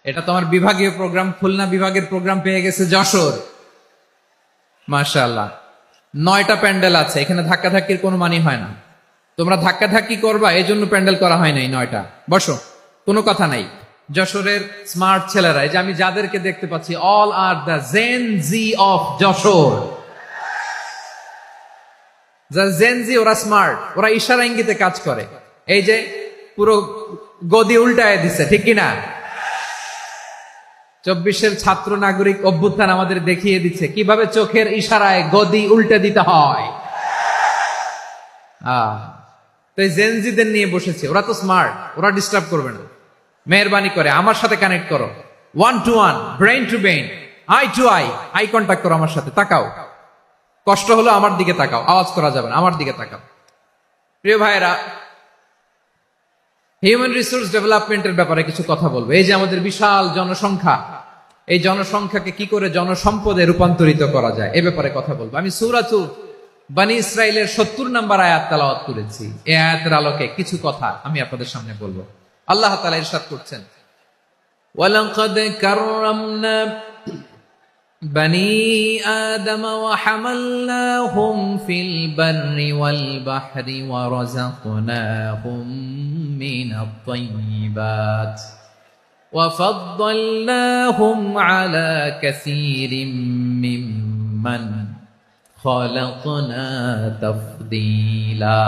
এটা তোমার বিভাগীয় প্রোগ্রাম, খুলনা বিভাগের প্রোগ্রাম পেয়ে গেছে যশোর। মাশাআল্লাহ, 9টা প্যান্ডেল আছে, এখানে ধাক্কাধাক্কির কোনো মানি হয় না। তোমরা ধাক্কাধাক্কি করবা, এই জন্য প্যান্ডেল করা হয় নাই 9টা। বসো, কোনো কথা নাই। যশোরের স্মার্ট ছেলেরা, এই যে আমি যাদেরকে দেখতে পাচ্ছি, all are the Gen Z of Jessore. Gen Z, ওরা স্মার্ট, ওরা ইশারা ইঙ্গিতে কাজ করে। এই যে পুরো গদি উল্টায় দিছে, ঠিক কিনা? 24-এর ছাত্র নাগরিক অভ্যুত্থান আমাদের দেখিয়ে দিচ্ছে কিভাবে চোখের ইশারায় গদি উল্টে দিতে হয়। তো এই জেনজিদের নিয়ে বসেছে, ওরা তো স্মার্ট, ওরা ডিস্টার্ব করবে না। মেহরবানি করে আমার সাথে কানেক্ট করো, 1 to 1, brain to brain, eye to eye, eye contact করো আমার সাথে, তাকাও। কষ্ট হলো আমার দিকে তাকাও, আওয়াজ করা যাবে না, আমার দিকে তাকাও। প্রিয় ভাইয়েরা, হিউম্যান রিসোর্স ডেভেলপমেন্টের ব্যাপারে কিছু কথা বলবো। এই যে আমাদের বিশাল জনসংখ্যা, এই জনসংখ্যাকে কি করে জনসম্পদে রূপান্তরিত করা যায়, এ ব্যাপারে কথা বলবো। আমি সূরাতুল বনী ইসরাইলের 70 নম্বর আয়াত তেলাওয়াত করেছি। এই আয়াতের আলোকে কিছু কথা আমি আপনাদের সামনে বলবো। আল্লাহ তাআলা ইরশাদ করছেন, ওয়ালাকাদ কাররামনা বনী আদম ওয়া হামালনাহুম ফিল বাররি ওয়াল বাহরি ওয়া রাযাকনাহুম মিনাত তাইয়্যিবাত ওয়া ফাদ্দালনাহুম আলা কাসীরিম মিম্মান খালাকনা তাফদীলা।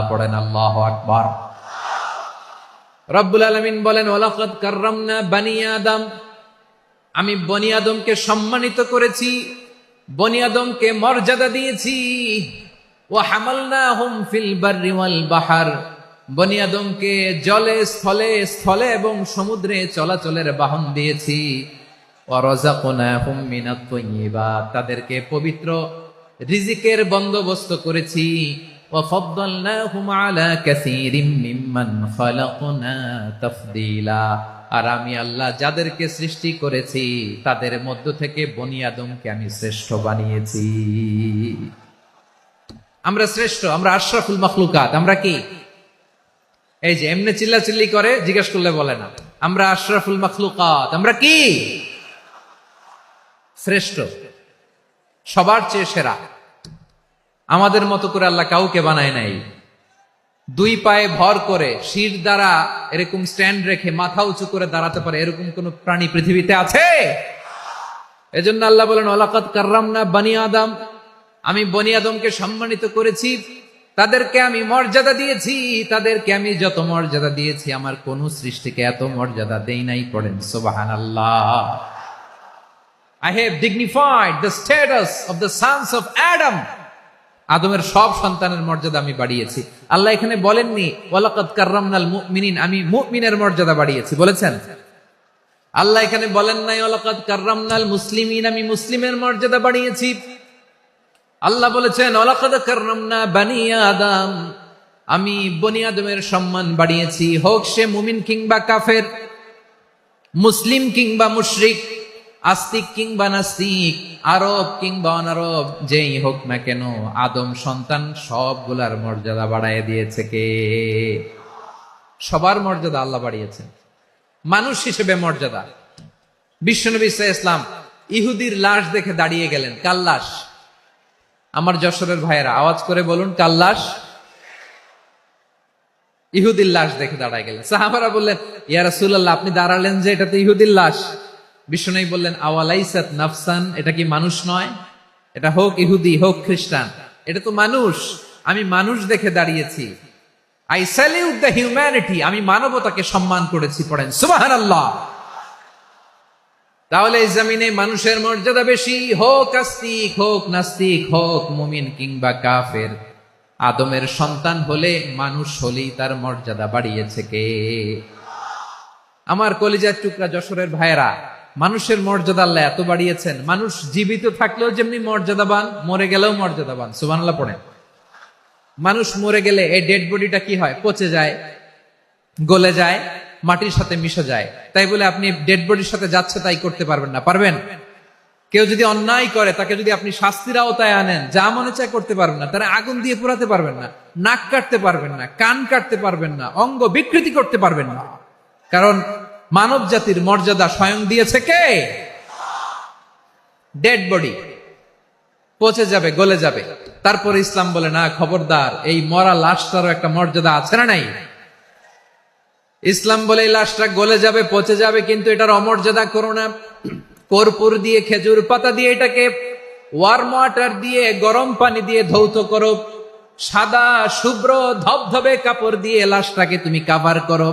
পড়েন আল্লাহু আকবার। রব্বুল আলামিন বলেন, ওয়ালাকাদ কাররামনা বনী আদম, আমি বনী আদমকে সম্মানিত করেছি, বনী আদমকে মর্যাদা দিয়েছি। ওয়া হামালনাহুম ফিল বাররি ওয়াল বাহর, বনী আদমকে জলে স্থলে, স্থলে এবং সমুদ্রে চলাচলের বাহন দিয়েছি। ওয়া রাযাকনাহুম মিনাত তাইয়্যিবাত, তাদেরকে পবিত্র রিজিকের বন্দোবস্ত করেছি। ওয়া ফাদ্দালনাহুম আলা কাসীরিম মিম্মান খালাকনা তাফদীলা, আর আমি আল্লাহ যাদেরকে সৃষ্টি করেছি তাদের মধ্য থেকে বনী আদমকে আমি শ্রেষ্ঠ বানিয়েছি। আমরা শ্রেষ্ঠ, আমরা আশরাফুল মাখলুকাত। আমরা কি? এই যে এমনি চিল্লাচিল্লি করে, জিজ্ঞেস করলে বলে না। আমরা আশরাফুল মাখলুকাত। আমরা কি? শ্রেষ্ঠ, সবার চেয়ে সেরা। আমাদের মতো করে আল্লাহ কাউকে বানায় নাই। 2 পায়ে ভর করে, শির দ্বারা এরকম স্ট্যান্ড রেখে মাথা উঁচু করে দাঁড়াতে পারে এরকম কোন প্রাণী পৃথিবীতে আছে? এজন্য আল্লাহ বলেন, ওয়ালাকাদ কাররামনা বনী আদম, আমি বনী আদমকে সম্মানিত করেছি, তাদেরকে আমি মর্যাদা দিয়েছি। তাদেরকে আমি যত মর্যাদা দিয়েছি, আমার কোন সৃষ্টিকে এত মর্যাদা দেই নাই। পড়েন সুবহানাল্লাহ। I have dignified the status of the sons of Adam. আদমের সব সন্তানের মর্যাদা আমি বাড়িয়েছি। আল্লাহ এখানে বলেননি ওয়ালাকাদ কাররামনাল মুমিনিন, আমি মুমিনের মর্যাদা বাড়িয়েছি, বলেছেন? আল্লাহ এখানে বলেন নাই ওয়ালাকাদ কাররামনাল মুসলিমিন, আমি মুসলিমের মর্যাদা বাড়িয়েছি। আল্লাহ বলেছেন ওয়ালাকাদ কাররামনা বনী আদম, আমি বনী আদমের সম্মান বাড়িয়েছি। হোক সে মুমিন কিংবা কাফের, মুসলিম কিংবা মুশরিক, আস্তিক কিংবা নাস্তিক, আরব কিংবা অনারব, যেই হোক না কেন, আদম সন্তান সবগুলার মর্যাদা বাড়ায় দিয়েছে কে? সবার মর্যাদা আল্লাহ বাড়িয়েছেন। মানুষ হিসেবে মর্যাদা। বিশ্বনবী সাল্লাল্লাহু আলাইহি ওয়াসাল্লাম ইহুদির লাশ দেখে দাঁড়িয়ে গেলেন। কার লাশ? আমার যশোরের ভাইয়েরা আওয়াজ করে বলুন, কার লাশ? ইহুদির লাশ দেখে দাঁড়ায় গেলেন। সাহাবারা বললেন, ইয়া রাসূলুল্লাহ, আপনি দাঁড়ালেন যে, এটা তো ইহুদির লাশ। বিশ্বনবী বললেন, আওয়ালাইসাত নাফসান, এটা কি মানুষ নয়? এটা হোক ইহুদি হোক খ্রিস্টান, এটা তো মানুষ। আমি মানুষ দেখে দাঁড়িয়েছি। আই স্যালিউট দ্য হিউম্যানিটি, আমি মানবতাকে সম্মান করেছি। পড়েন সুবহানাল্লাহ। তাহলে এই জমিনে মানুষের মর্যাদা বেশি, হোক আস্তিক হোক নাস্তিক, হোক মুমিন কিংবা কাফের। আদমের সন্তান হলে, মানুষ হলেই তার মর্যাদা বাড়িয়েছে কে? আমার কলিজার টুকরা যশোরের ভাইয়েরা, মানুষের মর্যাদা আল্লাহ এত বাড়িয়েছেন, মানুষ জীবিত থাকলেও যেমনি মর্যাদাবান, মরে গেলেও মর্যাদাবান। সুবহানাল্লাহ পড়েন। মানুষ মরে গেলে এই ডেড বডিটা কি হয়? পচে যায়, গলে যায়, মাটির সাথে মিশে যায়। তাই বলে আপনি ডেড বডির সাথে যাচ্ছে তাই করতে পারবেন না। পারবেন? কেউ যদি অন্যায় করে, তাকে যদি আপনি শাস্তির আওতায় আনেন, যা মনে চায় করতে পারবেন না। তারা আগুন দিয়ে পোড়াতে পারবেন না, নাক কাটতে পারবেন না, কান কাটতে পারবেন না, অঙ্গ বিকৃতি করতে পারবেন না। কারণ মানব জাতির মর্যাদা স্বয়ং দিয়েছে কে? ডেড বডি পচে যাবে, গলে যাবে। তারপরে ইসলাম বলে না, খবরদার, এই মরা লাশটারও একটা মর্যাদা আছে না নাই? ইসলাম বলে এই লাশটা গলে যাবে, পচে যাবে, কিন্তু এটার অমর্যাদা করো না। কর্পূর দিয়ে, খেজুর পাতা দিয়ে এটাকে ওয়ার্ম ওয়াটার দিয়ে, গরম পানি দিয়ে ধৌত করো। সাদা শুভ্র ধবধবে কাপড় দিয়ে লাশটাকে তুমি কাভার করো।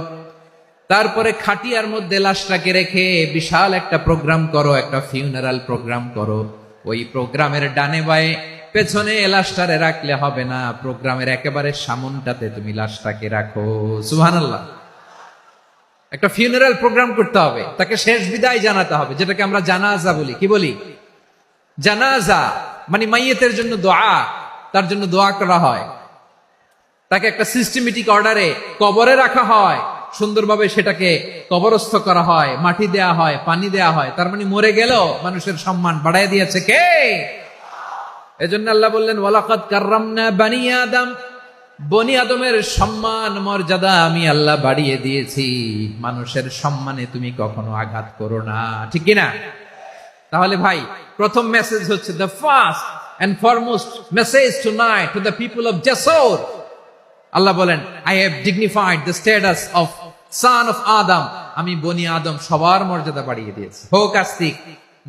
তারপরে খাটিয়ার মধ্যে লাশটাকে রেখে বিশাল একটা প্রোগ্রাম করো, একটা ফিউনারাল প্রোগ্রাম করো। ওই প্রোগ্রামের ডানে বায়ে পেছনে লাশটারে রাখলে হবে না, প্রোগ্রামের একেবারে সামনটাতে তুমি লাশটাকে রাখো। সুবহানাল্লাহ। একটা ফিউনারাল প্রোগ্রাম করতে হবে, তাকে শেষ বিদায় জানাতে হবে, যেটাকে আমরা জানাজা বলি। কি বলি? জানাজা মানে মাইয়েতের জন্য দোয়া, তার জন্য দোয়া করা হয়, তাকে একটা সিস্টেমেটিক অর্ডারে কবরে রাখা হয়, সুন্দরভাবে সেটাকে কবরস্থ করা হয়, মাটি দেয়া হয়, পানি দেয়া হয়। তার মানে মরে গেল মানুষের সম্মান বাড়ায় দিয়েছে কে? এজন্য আল্লাহ বললেন ওয়ালাকাদ কাররামনা বানি আদম, বনি আদমের সম্মান মর্যাদা আমি আল্লাহ বাড়িয়ে দিয়েছি। মানুষের সম্মানে তুমি কখনো আঘাত করো না, ঠিক কিনা? তাহলে ভাই, প্রথম মেসেজ হচ্ছে, the first and foremost message tonight to the people of Jessore. Allah বলেন, I have dignified the status of son of Adam. আমি বনি আদম সবার মর্যাদা বাড়িয়ে দিয়েছি, হোক আস্তিক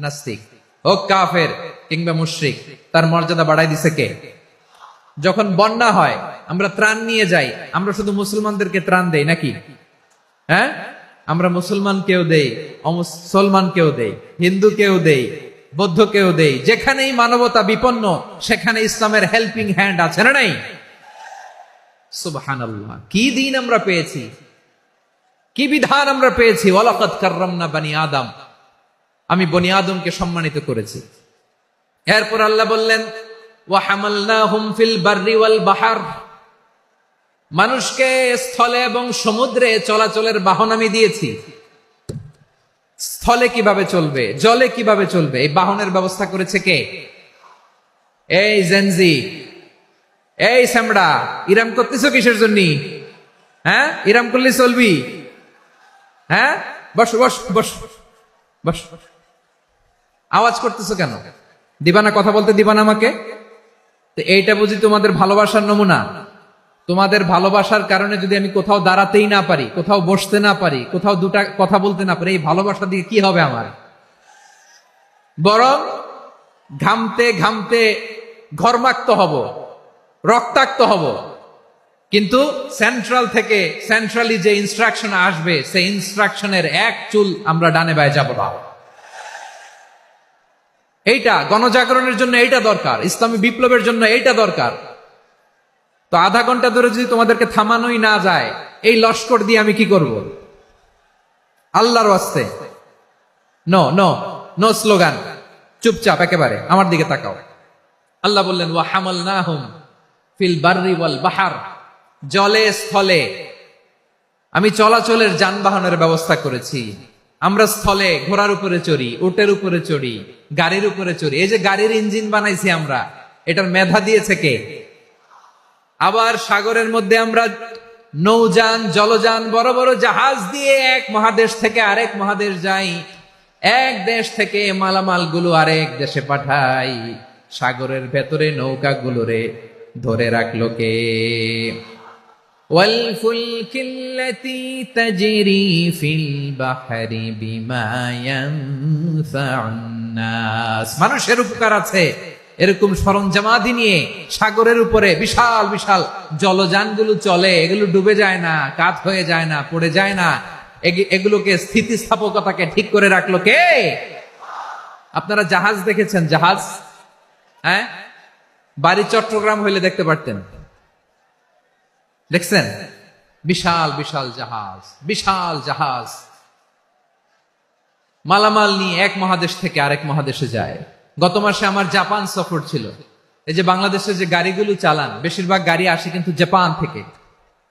নাস্তিক, হোক কাফের কিংবা মুশরিক, তার মর্যাদা বাড়াই দিছে কে? যখন বন্যা হয়, আমরা ত্রাণ নিয়ে যাই, আমরা শুধু মুসলমানদেরকে ত্রাণ দেই নাকি? হ্যাঁ, আমরা মুসলমান কেউ দেই, অমুসলমান কেউ দেই, হিন্দু কেউ দেই, বৌদ্ধ কেউ দেই। যেখানেই মানবতা বিপন্ন, সেখানে ইসলামের হেল্পিং হ্যান্ড আছে না নাই? সুবহানাল্লাহ। কি দিন আমরা পেয়েছি, কি বিধান আমরা পেয়েছি। ওয়ালাকাদ কাররামনা বানি আদম, আমি বনি আদমকে সম্মানিত করেছি। এরপর আল্লাহ বললেন ওয়া হামালনাহুম ফিল বাররি ওয়াল বাহর, মানুষকে স্থলে এবং সমুদ্রে চলাচলের বাহন আমি দিয়েছি। স্থলে কিভাবে চলবে, জলে কিভাবে চলবে, এই বাহনের ব্যবস্থা করেছে কে? এই জেনজি, এই সামড়া, ইরাম করতেছো কিসের জন্য? হ্যাঁ, ইরাম করলে চলবি? হ্যাঁ, বস বস বস বস। আওয়াজ করতেছো কেন? দিবানা, কথা বলতে দিবানা আমাকে? তো এইটা বুঝি তোমাদের ভালোবাসার নমুনা? তোমাদের ভালোবাসার কারণে যদি আমি কোথাও দাঁড়াতেই না পারি, কোথাও বসতে না পারি, কোথাও দুটা কথা বলতে না পারি, এই ভালোবাসা দিয়ে কি হবে আমার? বরং ঘামতে ঘামতে ঘর্মাক্ত হব, রক্তাক্ত হব। কিন্তু সেন্ট্রাল থেকে, সেন্ট্রালি যে ইনস্ট্রাকশন আসবে, সেই ইনস্ট্রাকশনের এক চুল আমরা ডানে বায়ে যাব না। এইটা গণজাগরণের জন্য এইটা দরকার, ইসলামী বিপ্লবের জন্য এইটা দরকার। তো আধা ঘন্টা ধরে যদি তোমাদেরকে থামানোই না যায়, এই লস্কর দিয়ে আমি কি করব? আল্লাহর ওয়াস্তে নো নো নো স্লোগান, চুপচাপ একেবারে আমার দিকে তাকাও। আল্লাহ বললেন ওয়া হামালনাহুম ফিল বাররি ওয়াল বাহর, জলে স্থলে আমি চলাচলের যানবাহনের ব্যবস্থা করেছি। আমরা স্থলে ঘোড়ার উপরে চড়ি, উটের উপরে চড়ি, গাড়ির উপরে চড়ি। এই যে গাড়ির ইঞ্জিন বানাইছি আমরা, এটার মেধা দিয়েছে কে? আবার সাগরের মধ্যে আমরা নৌযান, জলযান, বড় বড় জাহাজ দিয়ে এক মহাদেশ থেকে আরেক মহাদেশ যাই, এক দেশ থেকে মালামাল গুলো আরেক দেশে পাঠাই। সাগরের ভেতরে নৌকাগুলোরে ধরে রাখলো কে? والفلك التي تجري في البحر بما ينفع الناس, মানুষের উপকার আছে এরকম সরঞ্জামাদি নিয়ে সাগরের উপরে বিশাল বিশাল জলযানগুলো চলে। এগুলো ডুবে যায় না, কাত হয়ে যায় না, পড়ে যায় না। এগুলোকে স্থিতিস্থাপকতাকে ঠিক করে রাখলো কে? আপনারা জাহাজ দেখেছেন? জাহাজ, হ্যাঁ, বাড়ি চট্টগ্রাম হইলে দেখতে পারতেন। দেখছেন? বিশাল বিশাল জাহাজ, বিশাল জাহাজ মালামাল নিয়ে এক মহাদেশ থেকে আরেক মহাদেশে যায়। গত মাসে আমার জাপান সফর ছিল। এই যে বাংলাদেশে যে গাড়িগুলো চালান, বেশিরভাগ গাড়ি আসে কিন্তু জাপান থেকে।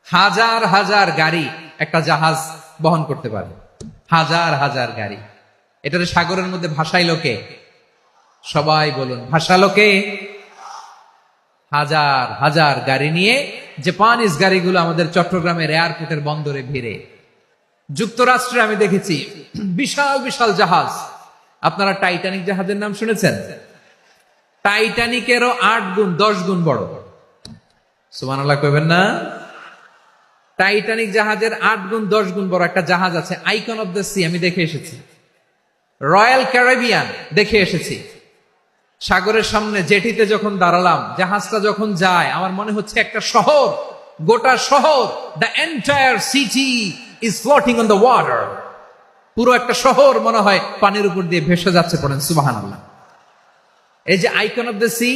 হাজার হাজার গাড়ি একটা জাহাজ বহন করতে পারে, হাজার হাজার গাড়ি। এটার সাগরের মধ্যে ভাসাইলো কে? সবাই বলুন, ভাসালো কে? হাজার হাজার গাড়ি নিয়ে জাপানিজ গাড়িগুলো আমাদের চট্টগ্রামের এয়ারপোর্টের বন্দরে ভিড়ে। যুক্তরাষ্ট্রে আমি দেখেছি বিশাল বিশাল জাহাজ। আপনারা টাইটানিক জাহাজের নাম শুনেছেন? টাইটানিকেরও 8 গুণ 10 গুণ বড়। সুবহানাল্লাহ কইবেন না? টাইটানিক জাহাজের 8 গুণ 10 গুণ বড় একটা জাহাজ আছে, আইকন অফ দ্য সি। আমি দেখে এসেছি। রয়্যাল ক্যারিবিয়ান দেখে এসেছি। সাগরের সামনে জেটিতে যখন দাঁড়ালাম, জাহাজটা যখন যায়, আমার মনে হচ্ছে একটা শহর, গোটা শহর, the entire city is floating on the water. পুরো একটা শহর মনে হয় পানির উপর দিয়ে ভেসে যাচ্ছে। পড়েন সুবহানাল্লাহ। এই যে আইকন অফ দ্য সি,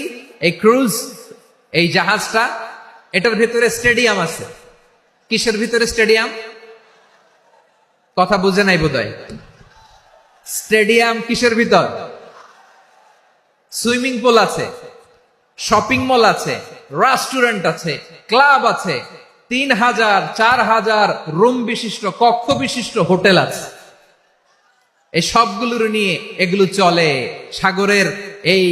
এই ক্রুজ, এই জাহাজটা, এটার ভিতরে স্টেডিয়াম আছে। কিসের ভিতরে স্টেডিয়াম? কথা বুঝে নাই বোধহয়। স্টেডিয়াম কিসের ভিতর? সুইমিং পুল আছে, শপিং মল আছে, রেস্টুরেন্ট আছে, ক্লাব আছে, 3000 4000 রুম বিশিষ্ট, কক্ষ বিশিষ্ট হোটেল আছে। এই সবগুলোর নিয়ে এগুলো চলে সাগরের এই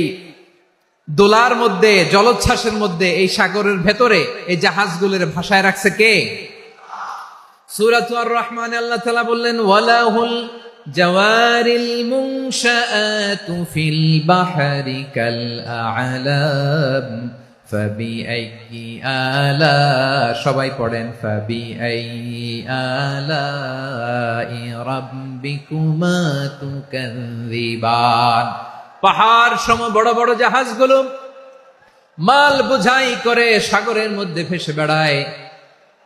দোলার মধ্যে, জলোচ্ছ্বাসের মধ্যে। এই সাগরের ভেতরে এই জাহাজগুলোর ভাষায় রাখছে কে? সূরা আর রহমানে আল্লাহ তাআলা বললেন, ওয়ালাহুল জাওয়ারিল মুনশাআতু ফিল বাহরি কাল আ'লাম ফাবিআইয়ি আলা, সবাই পড়েন, ফাবিআইয়ি আলাই রাব্বিকুমা তুকাযযিবান। পাহাড় সম বড় বড় জাহাজগুলো মাল বোঝাই করে সাগরের মধ্যে ভেসে বেড়ায়।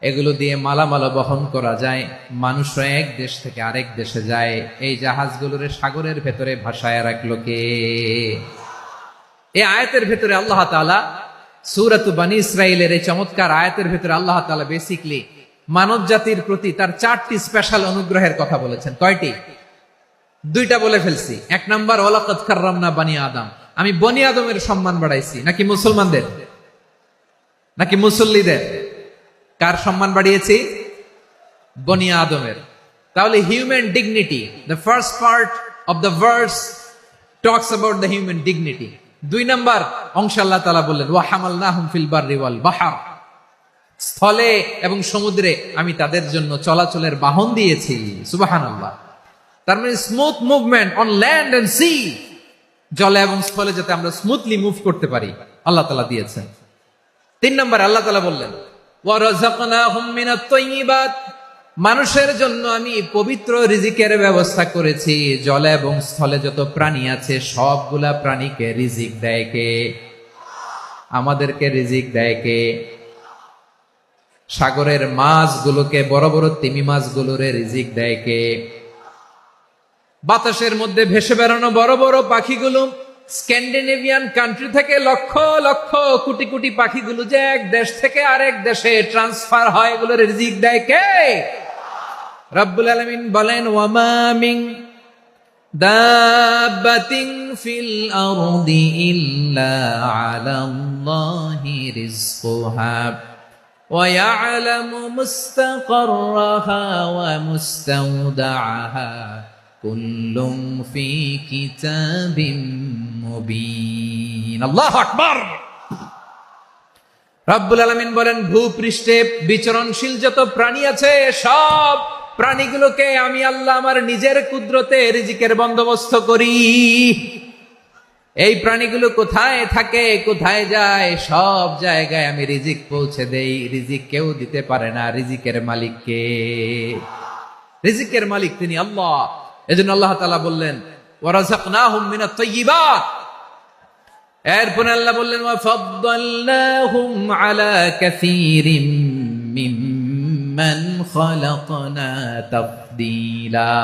এগুলো দিয়ে মালামাল বহন করা যায়। মানুষরা এক দেশ থেকে আরেক দেশে যায়। এই জাহাজগুলোর সাগরের ভেতরে ভাসায় রাখলো কে? এই আয়াতের ভেতরে আল্লাহ তাআলা সূরাতু বনী ইসরাঈলের এই চমৎকার আয়াতের ভেতরে আল্লাহ তাআলা বেসিক্যালি মানব জাতির প্রতি তার 4টি স্পেশাল অনুগ্রহের কথা বলেছেন। কয়টি? 2টা বলে ফেলছি। 1 নাম্বার, ওয়ালাকাদ কাররামনা বানি আদম, আমি বনি আদমের সম্মান বাড়াইছি। নাকি মুসলমানদের? নাকি মুসল্লিদের? কার সম্মান বাড়িয়েছি? বনি আদমের। তাহলে human dignity, the first part of the verse talks about the human dignity. 2 number অংশ আল্লাহ তাআলা বললেন, ওয়া হামালনাহুম ফিল বাররি ওয়াল বাহর, স্থলে এবং সমুদ্রে আমি তাদের জন্য চলাচলের বাহন দিয়েছি। সুবহানাল্লাহ। তার মানে smooth movement on land and sea, জলে এবং স্থলে যাতে আমরা স্মুথলি মুভ করতে পারি আল্লাহ তাআলা দিয়েছেন। 3 নম্বরে আল্লাহ তাআলা বললেন, ওয়া রাযাকনাহুম মিনাত তাইয়্যিবাত, মানুষের জন্য আমি পবিত্র রিজিকের ব্যবস্থা করেছি। জলে এবং স্থলে যত প্রাণী আছে সবগুলা প্রাণীকে রিজিক দেয় কে? আমাদেরকে রিজিক দেয় কে? সাগরের মাছগুলোকে, বড় বড় তিমি মাছগুলোরে রিজিক দেয় কে? বাতাসের মধ্যে ভেসে বেড়ানো বড় বড় পাখিগুলো, স্ক্যান্ডিনেভিয়ান কান্ট্রি থেকে লক্ষ লক্ষ কোটি কোটি পাখিগুলো যে এক দেশ থেকে আরেক দেশে ট্রান্সফার হয়, এগুলোর রিজিক দেয় কে? রব্বুল আলামিন বলেন, ওয়ামা মিন দাব্বাতিন ফিল আরদি ইল্লা আলাল্লাহি রিজকুহা ওয়া ইয়ালামু মুস্তাকাররাহা ওয়া মুস্তাওদাআহা কুল্লুম ফি কিতাবিম মুবিন। আল্লাহু আকবার। রব্বুল আলামিন বলেন, ভূপৃষ্ঠে বিচরণশীল যত প্রাণী আছে সব প্রাণীগুলোকে আমি আল্লাহ আমার নিজের কুদরতে রিজিকের বন্দোবস্ত করি। এই প্রাণীগুলো কোথায় থাকে, কোথায় যায়, সব জায়গায় আমি রিজিক পৌঁছে দেই। রিজিক কেউ দিতে পারে না, রিজিকের মালিক কে? রিজিকের মালিক তিনি আল্লাহ। এজন্য আল্লাহ তাআলা বললেন, ওয়া রাযাকনাহুম মিনাত তাইয়্যিবাত। এরপরে আল্লাহ বললেন, ওয়া ফাদ্দালনাহুম আলা কাসীরিম মিম্মান খালাকনা তাফদীলা।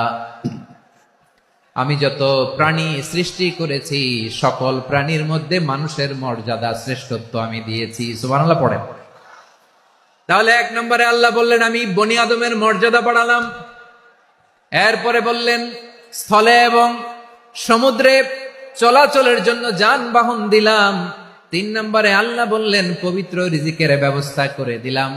আমি যত প্রাণী সৃষ্টি করেছি সকল প্রাণীর মধ্যে মানুষের মর্যাদা, শ্রেষ্ঠত্ব আমি দিয়েছি। সুবহানাল্লাহ পড়েন। তাহলে 1 নম্বরে আল্লাহ বললেন, আমি বনি আদমের মর্যাদা বাড়ালাম। এরপরে বললেন, স্থলে এবং সমুদ্রে চলাচলের জন্য যানবাহন দিলাম। 3 নম্বরে আল্লাহ বললেন, পবিত্র রিজিকের ব্যবস্থা করে দিলাম।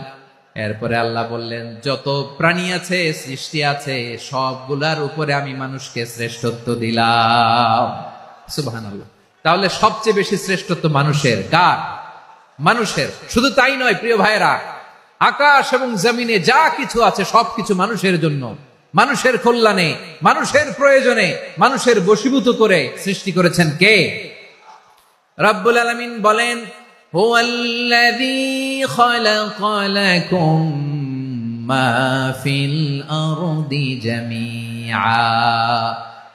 এরপরে আল্লাহ বললেন, যত প্রাণী আছে, সৃষ্টি আছে, সবগুলার উপরে আমি মানুষকে শ্রেষ্ঠত্ব দিলাম। সুবহানাল্লাহ। তাহলে সবচেয়ে বেশি শ্রেষ্ঠত্ব মানুষের। কার? মানুষের। শুধু তাই নয় প্রিয় ভাইরা, আকাশ এবং জমিনে যা কিছু আছে সবকিছু মানুষের জন্য। মানুষের কল্যাণে, মানুষের প্রয়োজনে, মানুষের বশীভূত করে সৃষ্টি করেছেন কে? রব্বুল আলামিন বলেন, হুয়াল্লাযী খালাকা লাকুম মা ফিল আরদি জামিআ।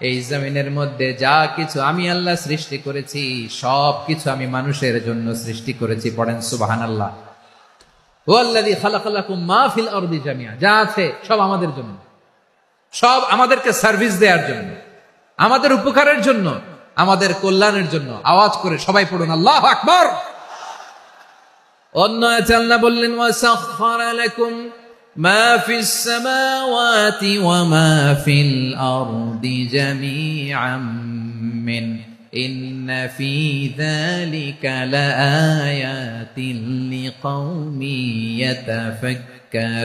এই জমিনের মধ্যে যা কিছু আমি আল্লাহ সৃষ্টি করেছি, সব কিছু আমি মানুষের জন্য সৃষ্টি করেছি। পড়েন সুবহানাল্লাহ। হুয়াল্লাযী খালাকা লাকুম মা ফিল আরদি জামিআ, যা আছে সব আমাদের জন্য, সব আমাদেরকে সার্ভিস দেওয়ার জন্য, আমাদের উপকারের জন্য, আমাদের কল্যাণের জন্য। আওয়াজ করে সবাই পড়ুন আল্লাহু আকবার। অন্য আয়াতে আল্লাহ বললেন, ওয়াসাখখারা লাকুম মা ফিস সামাওয়াতি ওয়া মা ফিল আরদি জামিআন মিন ইন্না ফি যালিকা লাআয়াতিন লিকাউমিন ইয়াতাফাক্কারুন।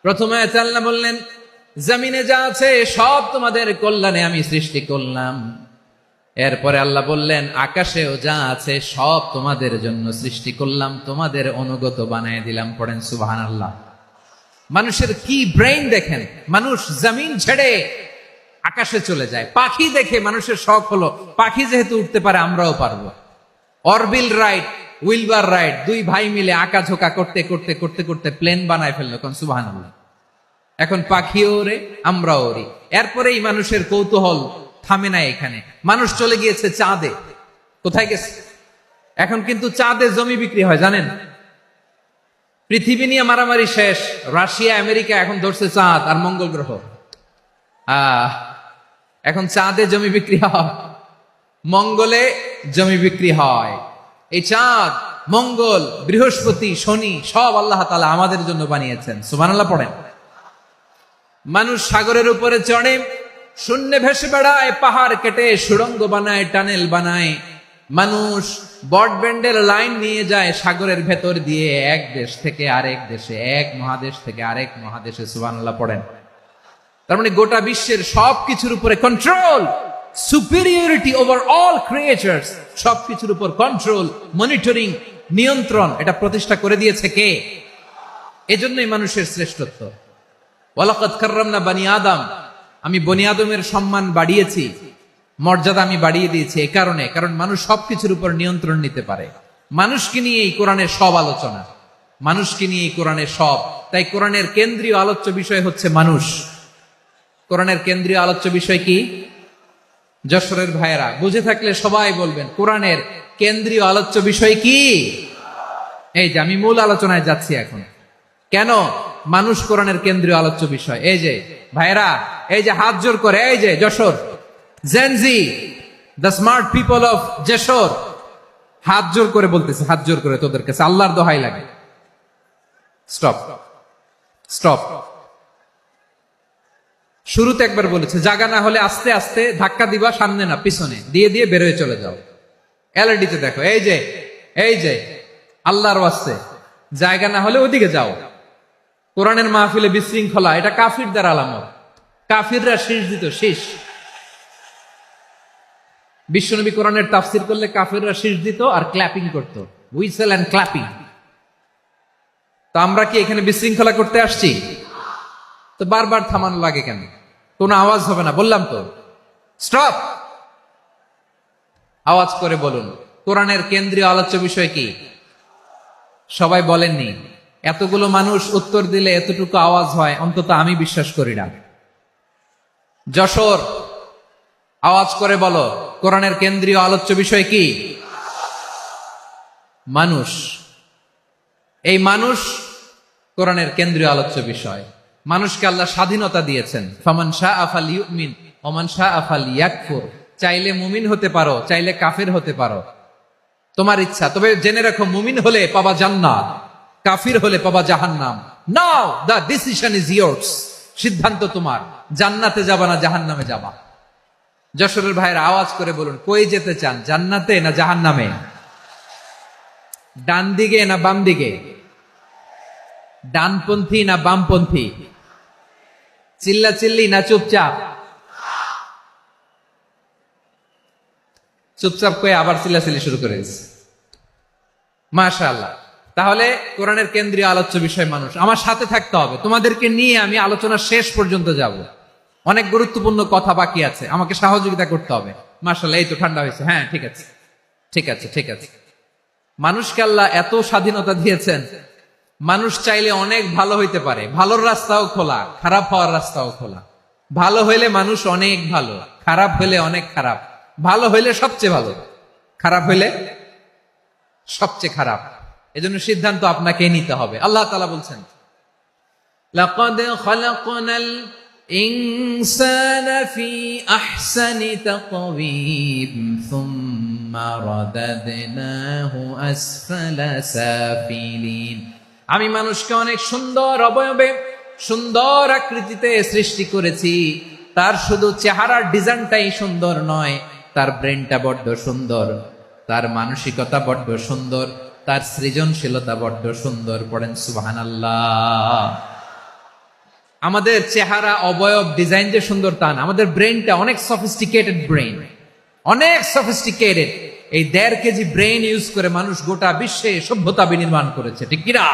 প্রথমে আয়াতে আল্লাহ বললেন, জমিনে যা আছে সব তোমাদের কল্যাণে আমি সৃষ্টি করলাম। এরপরে আল্লাহ বললেন, আকাশেও যা আছে সব তোমাদের জন্য সৃষ্টি করলাম, তোমাদের অনুগত বানায় দিলাম। পড়েন সুবহানাল্লাহ। মানুষের কি ব্রেইন দেখেন, মানুষ জমিন ছেড়ে আকাশে চলে যায়। পাখি দেখে মানুষের শখ হলো, পাখি যেহেতু উঠতে পারে আমরাও পারবো। অরবিল রাইট, উইলবার রাইট, দুই ভাই মিলে আঁকাঝোঁকা করতে করতে করতে করতে প্লেন বানায় ফেললো। কোন সুবহানাল্লাহ। এখন পাখিও ওরে, আমরাও ওরি। এরপরেই মানুষের কৌতূহল থামে না এখানে। মানুষ চলে গিয়েছে চাঁদে। কোথায় গেছে? এখন কিন্তু চাঁদে জমি বিক্রি হয়, জানেন? পৃথিবী নিয়ে মারামারি শেষ। রাশিয়া আমেরিকা এখন ধরছে চাঁদ আর মঙ্গল গ্রহ। এখন চাঁদে জমি বিক্রি হয়, মঙ্গলে জমি বিক্রি হয়। এই চাঁদ, মঙ্গল, বৃহস্পতি, শনি সব আল্লাহ তাআলা আমাদের জন্য বানিয়েছেন। সুবহানাল্লাহ পড়েন। মানুষ সাগরের উপরে চড়ে, শূন্যে ভেসে বেড়ায়, পাহাড় কেটে সুড়ঙ্গ বানায়, টানেল বানায়। মানুষ ব্রডব্যান্ডের লাইন নিয়ে যায় সাগরের ভেতর দিয়ে, এক দেশ থেকে আরেক দেশে, এক মহাদেশ থেকে আরেক মহাদেশে। সুবহানাল্লাহ পড়েন। তার মানে গোটা বিশ্বের সবকিছুর উপরে control, superiority over all creatures, সবকিছুর উপর কন্ট্রোল, মনিটরিং, নিয়ন্ত্রণ, এটা প্রতিষ্ঠা করে দিয়েছে কে? এজন্যই মানুষের শ্রেষ্ঠত্ব। ওয়ালাকাদ কাররামনা বানি আদম, আমি বনি আদমের সম্মান বাড়িয়েছি, মর্যাদা আমি বাড়িয়ে দিয়েছি। এই কারণে, কারণ মানুষ সবকিছুর উপর নিয়ন্ত্রণ নিতে পারে। মানুষকে নিয়ে এই কোরআনের সব আলোচনা, মানুষকে নিয়ে এই কোরআনের সব। তাই কোরআনের কেন্দ্রীয় আলোচ্য বিষয় হচ্ছে মানুষ। কোরআনের কেন্দ্রীয় আলোচ্য বিষয় কি? যশোরের ভাইয়েরা বুঝে থাকলে সবাই বলবেন, কোরআনের কেন্দ্রীয় আলোচ্য বিষয় কি? এই যে আমি মূল আলোচনায় যাচ্ছি এখন। কেন মানুষ কোরআনের কেন্দ্রীয় আলোচ্য বিষয়? এই যে ভাইয়েরা, এই যে হাত জোর করে, এই যে Jessore Gen Z, the smart people of Jessore, হাত জোর করে বলতেছে, হাত জোর করে তোদের কাছে আল্লাহর দোহাই লাগে, স্টপ স্টপ। শুরুতে একবার বলেছে, জায়গা না হলে আস্তে আস্তে ধাক্কা দিবা, সামনে না পিছনে, দিয়ে দিয়ে বেরোয় চলে যাও। এলইডিতে দেখো, এই যে এই যে আল্লাহর ওয়াস্তে জায়গা না হলে ওদিকে যাও। কোরআনের মাহফিলে বিশৃঙ্খলা, এটা কাফিরদের আলামত। কাফিররা শীষ দিত, শীষ। বিশ্বনবী কোরআনের তাফসির করলে কাফিররা শীষ দিত আর ক্ল্যাপিং করত, হুইসেল এন্ড ক্ল্যাপিং। তো আমরা কি এখানে বিশৃঙ্খলা করতে আসছি? তো বারবার থামানো লাগে কেন? কোনো আওয়াজ হবে না, বললাম তো, স্টপ। আওয়াজ করে বলুন, কোরআনের কেন্দ্রীয় আলোচ্য বিষয় কি? সবাই বলেননি। এতগুলো মানুষ উত্তর দিলে এতটুকু আওয়াজ হয়, অন্তত আমি বিশ্বাস করি না। যশোর, আওয়াজ করে বলো, কোরআনের কেন্দ্রীয় আলোচ্য বিষয় কি? মানুষ। এই মানুষ কোরআনের কেন্দ্রীয় আলোচ্য বিষয়। মানুষকে আল্লাহ স্বাধীনতা দিয়েছেন। ফামান শাআ ফালইউমিন ওয়া মান শাআ ফালইয়াকফুর। চাইলে মুমিন হতে পারো, চাইলে কাফের হতে পারো, তোমার ইচ্ছা। তবে জেনে রাখো, মুমিন হলে পাবা জান্নাত, কাফির হলে পাবা জাহান্নাম। নাও দ্য ডিসিশন ইজ ইয়ার্স। সিদ্ধান্ত তোমার, জান্নাতে যাবা না জাহান্নামে যাবা। যশোরের ভাইয়ের আওয়াজ করে বলুন, কই যেতে চান, জান্নাতে না জাহান্নামে? ডান দিকে না বাম দিকে? ডানপন্থী না বামপন্থী? চিল্লা চিল্লি না চুপচাপ? চুপচাপ কয়ে আবার চিল্লাচিল্লি শুরু করে দিচ্ছে। মাশাআল্লাহ। তাহলে কোরআনের কেন্দ্রীয় আলোচ্য বিষয় মানুষ। আমার সাথে থাকতে হবে, তোমাদেরকে নিয়ে আমি আলোচনা শেষ পর্যন্ত যাব। অনেক গুরুত্বপূর্ণ কথা বাকি আছে, আমাকে সহযোগিতা করতে হবে। মাশাআল্লাহ, এই তো ঠান্ডা হয়েছে। হ্যাঁ, ঠিক আছে ঠিক আছে ঠিক আছে। মানুষকে আল্লাহ এত স্বাধীনতা দিয়েছেন, মানুষ চাইলে অনেক ভালো হইতে পারে। ভালোর রাস্তাও খোলা, খারাপ হওয়ার রাস্তাও খোলা। ভালো হইলে মানুষ অনেক ভালো, খারাপ হইলে অনেক খারাপ। ভালো হইলে সবচেয়ে ভালো, খারাপ হইলে সবচেয়ে খারাপ। এজন্য সিদ্ধান্ত আপনাকে নিতে হবে। আল্লাহ তাআলা বলছেন, লাকাদ খালাকনাল ইনসানা ফি আহসানি তাকওয়িম সুম্মা রাদাদনাহু আসফালা সাফিলিন। আমি মানুষকে অনেক সুন্দর অবয়বে, সুন্দর আকৃতিতে সৃষ্টি করেছি। তার শুধু চেহারার ডিজাইনটাই সুন্দর নয়, তার ব্রেনটা বড্ড সুন্দর, তার মানসিকতা বড্ড সুন্দর, তার সৃজনশীলতা বড্ড সুন্দর। পড়েন সুবহানাল্লাহ। আমাদের চেহারা, অবয়ব, ডিজাইন যে সুন্দর তা না, আমাদের ব্রেনটা অনেক সফিস্টিকেটেড ব্রেন, অনেক সফিস্টিকেটেড। এই 1.5 কেজি ব্রেন ইউজ করে মানুষ গোটা বিশ্বে সভ্যতা বিনির্মাণ করেছে, ঠিক কিনা?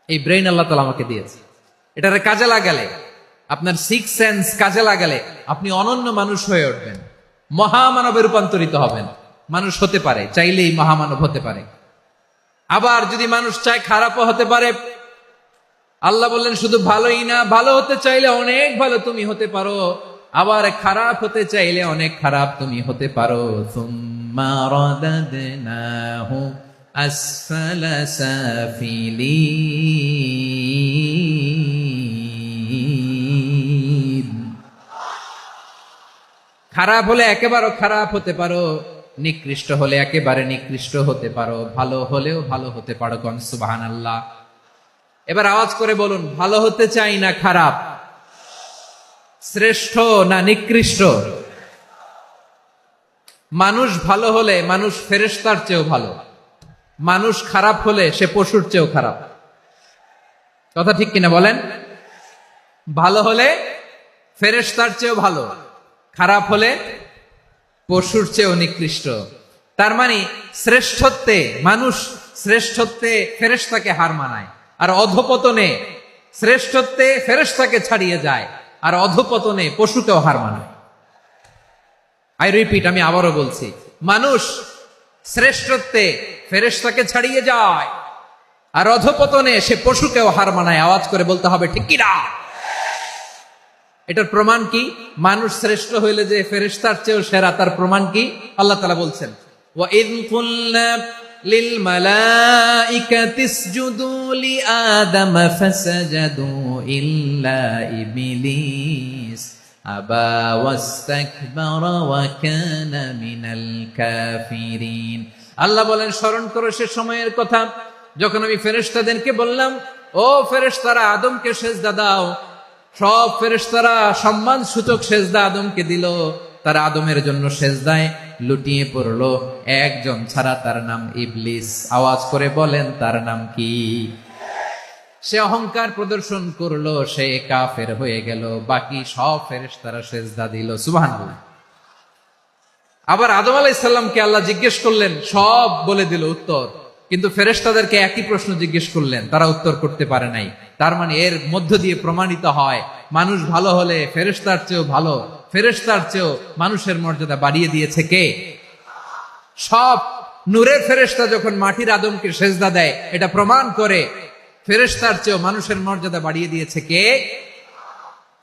এই ব্রেন আল্লাহ তাআলা আমাকে দিয়েছে। এটারে কাজে লাগালে, আপনার 6 সেন্স কাজে লাগালে আপনি অনন্য মানুষ হয়ে উঠবেন, মহামানবে রূপান্তরিত হবেন। মানুষ হতে পারে, চাইলেই মহামানব হতে পারে। আবার যদি মানুষ চায় খারাপও হতে পারে। আল্লাহ বললেন শুধু ভালোই না, ভালো হতে চাইলে অনেক ভালো তুমি হতে পারো, আবার খারাপ হতে চাইলে অনেক খারাপ তুমি হতে পারো। সুম্মা রাদাদনাহু আসফালা সাফিলিন। খারাপ হলে একেবারে খারাপ হতে পারো, নিকৃষ্ট হলে একেবারে নিকৃষ্ট হতে পারো, ভালো হলেও ভালো হতে পারো। কোন সুবহানাল্লাহ। এবার আওয়াজ করে বলুন, ভালো হতে চাই না খারাপ? শ্রেষ্ঠ না নিকৃষ্ট? মানুষ ভালো হলে মানুষ ফেরেশতার চেয়েও ভালো, মানুষ খারাপ হলে সে পশুর চেয়েও খারাপ। কথা ঠিক কিনা বলেন? ভালো হলে ফেরেশতার চেয়েও ভালো, খারাপ হলে পশুর চেয়েও নিকৃষ্ট। তার মানে শ্রেষ্ঠত্বে মানুষ, শ্রেষ্ঠত্বে ফেরেশতাকে হার মানায়, আর অধপতনে শ্রেষ্ঠত্বে ফেরেশতাকে ছাড়িয়ে যায়, আর অধপতনে পশুকেও হার মানায়। আই রিপিট, আমি আবারও বলছি, মানুষ শ্রেষ্ঠত্বে ফেরেশতাকে ছাড়িয়ে যায়, আর অধপতনে সে পশুকেও হার মানায়। আওয়াজ করে বলতে হবে ঠিক কিনা? এটার প্রমাণ কি? মানুষ শ্রেষ্ঠ হইলে যে ফেরেশতার চেয়েও সেরা, তার প্রমাণ কি? আল্লাহ তাআলা বলছেন, ওয়া ইয কুলনা লিল মালাইকাতি ইসজুদু লি আদম ফাসাজাদু ইল্লা ইবলিস আবা ওয়াস্তাকবারা ওয়া কানা মিনাল কাফিরিন। আল্লাহ বলেন, স্মরণ করো সে সময়ের কথা যখন আমি ফেরেশতাদেরকে বললাম, ও ফেরেশতারা আদমকে সেজদা দাও। সব ফেরেশতারা সম্মান সূচক সেজদা আদমকে দিল। তারা আদমের জন্য সেজদায় লুটিয়ে পড়লো, একজন ছাড়া, তার নাম ইবলিস। আওয়াজ করে বলেন, তার নাম কি? সে অহংকার প্রদর্শন করলো, সে কাফের হয়ে গেল। বাকি সব ফেরেশতারা সেজদা দিল। সুবহানাল্লাহ। আবার আদম আলাইহিস সালামকে আল্লাহ জিজ্ঞেস করলেন, সব বলে দিল উত্তর, কিন্তু ফেরেশতাদেরকে একই প্রশ্ন জিজ্ঞেস করলেন, তারা উত্তর করতে পারে নাই। তার মানে এর মধ্য দিয়ে প্রমাণিত হয়, মানুষ ভালো হলে ফেরেশতার চেয়েও ভালো, ফেরেশতার চেয়েও মানুষের মর্যাদা বাড়িয়ে দিয়েছে কে? সব নূরের ফেরেশতা যখন মাটির আদমকে সেজদা দেয়, এটা প্রমাণ করে ফেরেশতার চেয়েও মানুষের মর্যাদা বাড়িয়ে দিয়েছে কে?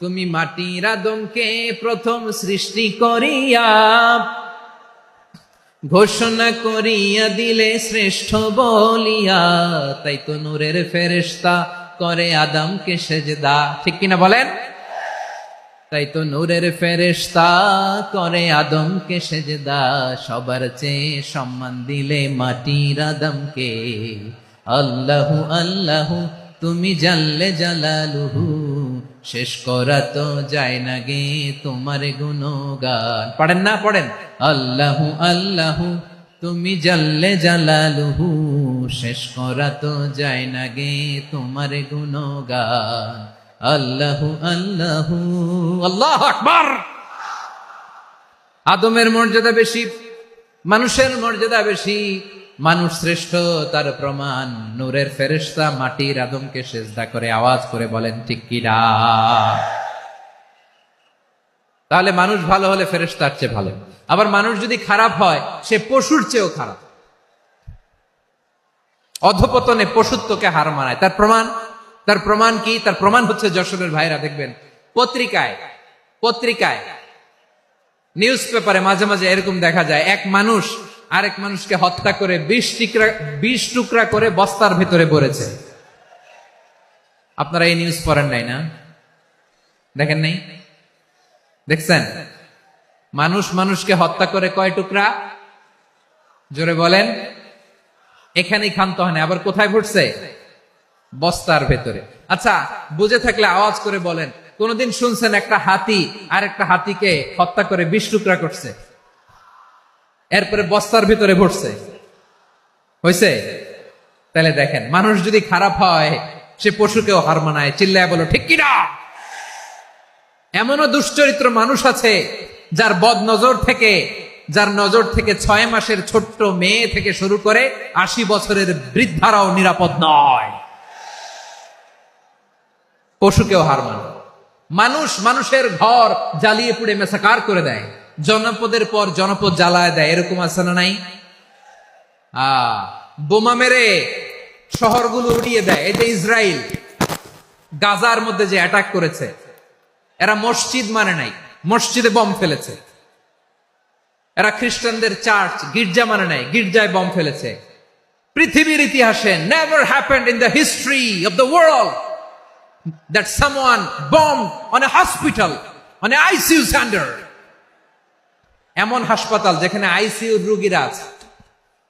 তুমি মাটির আদমকে প্রথম সৃষ্টি করিয়া ঘোষণা করিয়া দিলে শ্রেষ্ঠ বলিয়া, তাই তো নূরের ফেরেশতা করে আদমকে সেজদা। ঠিক কিনা বলেন? তাই তো নূরের ফেরেশতা করে আদমকে সেজদা। সবার চেয়ে সম্মান দিলে মাটির আদমকে। আল্লাহু আল্লাহু তুমি জাল্লে জালালুহু, শেষ করা তো যায় না গে তোমার গুণগান। পড়েন না? পড়েন। আল্লাহু আল্লাহু তুমি জাল্লে জালালুহু, শেষ করা তো যায় না গে তোমার গুণগান। আল্লাহু আল্লাহু আল্লাহু আকবার। আদমের মর্যাদা বেশি, মানুষের মর্যাদা বেশি। মানুষ শ্রেষ্ঠ তার প্রমাণ, নূরের ফেরেশতা মাটির আদমকে সেজদা করে আওয়াজ করে বলেন ঠিক কিনা? তাহলে মানুষ ভালো হলে ফেরেশতার চেয়ে ভালো। আবার মানুষ যদি খারাপ হয় সে পশুর চেয়েও খারাপ, অধপতনে পশুত্বকে হার মানায়। তার প্রমাণ কি? তার প্রমাণ হচ্ছে যশোরের ভাইরা দেখবেন পত্রিকায় নিউজ পেপারে মাঝে মাঝে এরকম দেখা যায়, এক মানুষ আরেক মানুষকে হত্যা করে 20 টুকরা করে বস্তার ভেতরে ভরেছে। আপনারা এই নিউজ পড়েন নাই না? দেখেন নাই? দেখছেন? মানুষ মানুষকে হত্যা করে কয় টুকরা? জোরে বলেন। এখানেই ক্ষান্ত হয় না, আবার কোথায় ভরছে? বস্তার ভেতরে। আচ্ছা, বুঝে থাকলে আওয়াজ করে বলেন, কোনদিন শুনছেন একটা হাতি আর একটা হাতিকে হত্যা করে 20 টুকরা করছে, এরপরে বস্তার ভিতরে ভরছে? হয়েছে? তাহলে দেখেন, মানুষ যদি খারাপ হয় সে পশুকেও হার মানায়। চিল্লায় বলো ঠিক কিনা? এমনও দুশ্চরিত্র মানুষ আছে যার নজর থেকে 6 মাসের ছোট্ট মেয়ে থেকে শুরু করে 80 বছরের বৃদ্ধারাও নিরাপদ নয়। পশুকেও হার মানে। মানুষের ঘর জ্বালিয়ে পুড়ে মেসাকার করে দেয়, জনপদের পর জনপদ জ্বালায় দেয়, এরকম আছে না নাই? বোমা মেরে শহরগুলো উড়িয়ে দেয়। এই যে ইসরায়েল গাজার মধ্যে যে অ্যাটাক করেছে, এরা মসজিদ মানে নাই, মসজিদে বম ফেলেছে। এরা খ্রিস্টানদের চার্চ গির্জা মানে নাই, গির্জায় বম ফেলেছে। পৃথিবীর ইতিহাসে never happened in the history of the world that someone bombed on a hospital, on a ICU center. এমন হাসপাতাল যেখানে আইসিইউ রোগীরা আছে,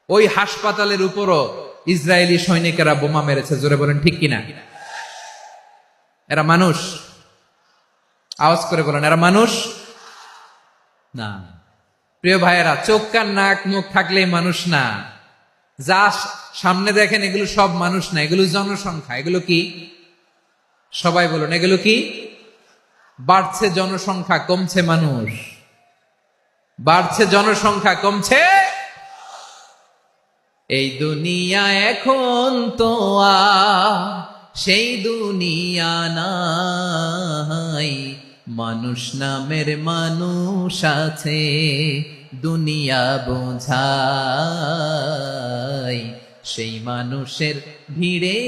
ওই হাসপাতালের উপরও ইসরায়েলি সৈনিকেরা বোমা মেরেছে। জোরে বলেন ঠিক কিনা? এরা মানুষ? আওয়াজ করে বলেন, এরা মানুষ না। প্রিয় ভাইয়েরা, চোখ কান নাক মুখ থাকলেই মানুষ না। যা সামনে দেখেন এগুলো সব মানুষ না, এগুলো জনসংখ্যা। এগুলো কি? সবাই বলুন, এগুলো কি? বাড়ছে জনসংখ্যা, কমছে মানুষ। বাড়ছে জনসংখ্যা, কমছে। এই দুনিয়া এখন তো সেই দুনিয়া নাই, মানুষ নামের মানুষ আছে, দুনিয়া বোঝাই, সেই মানুষের ভিড়ে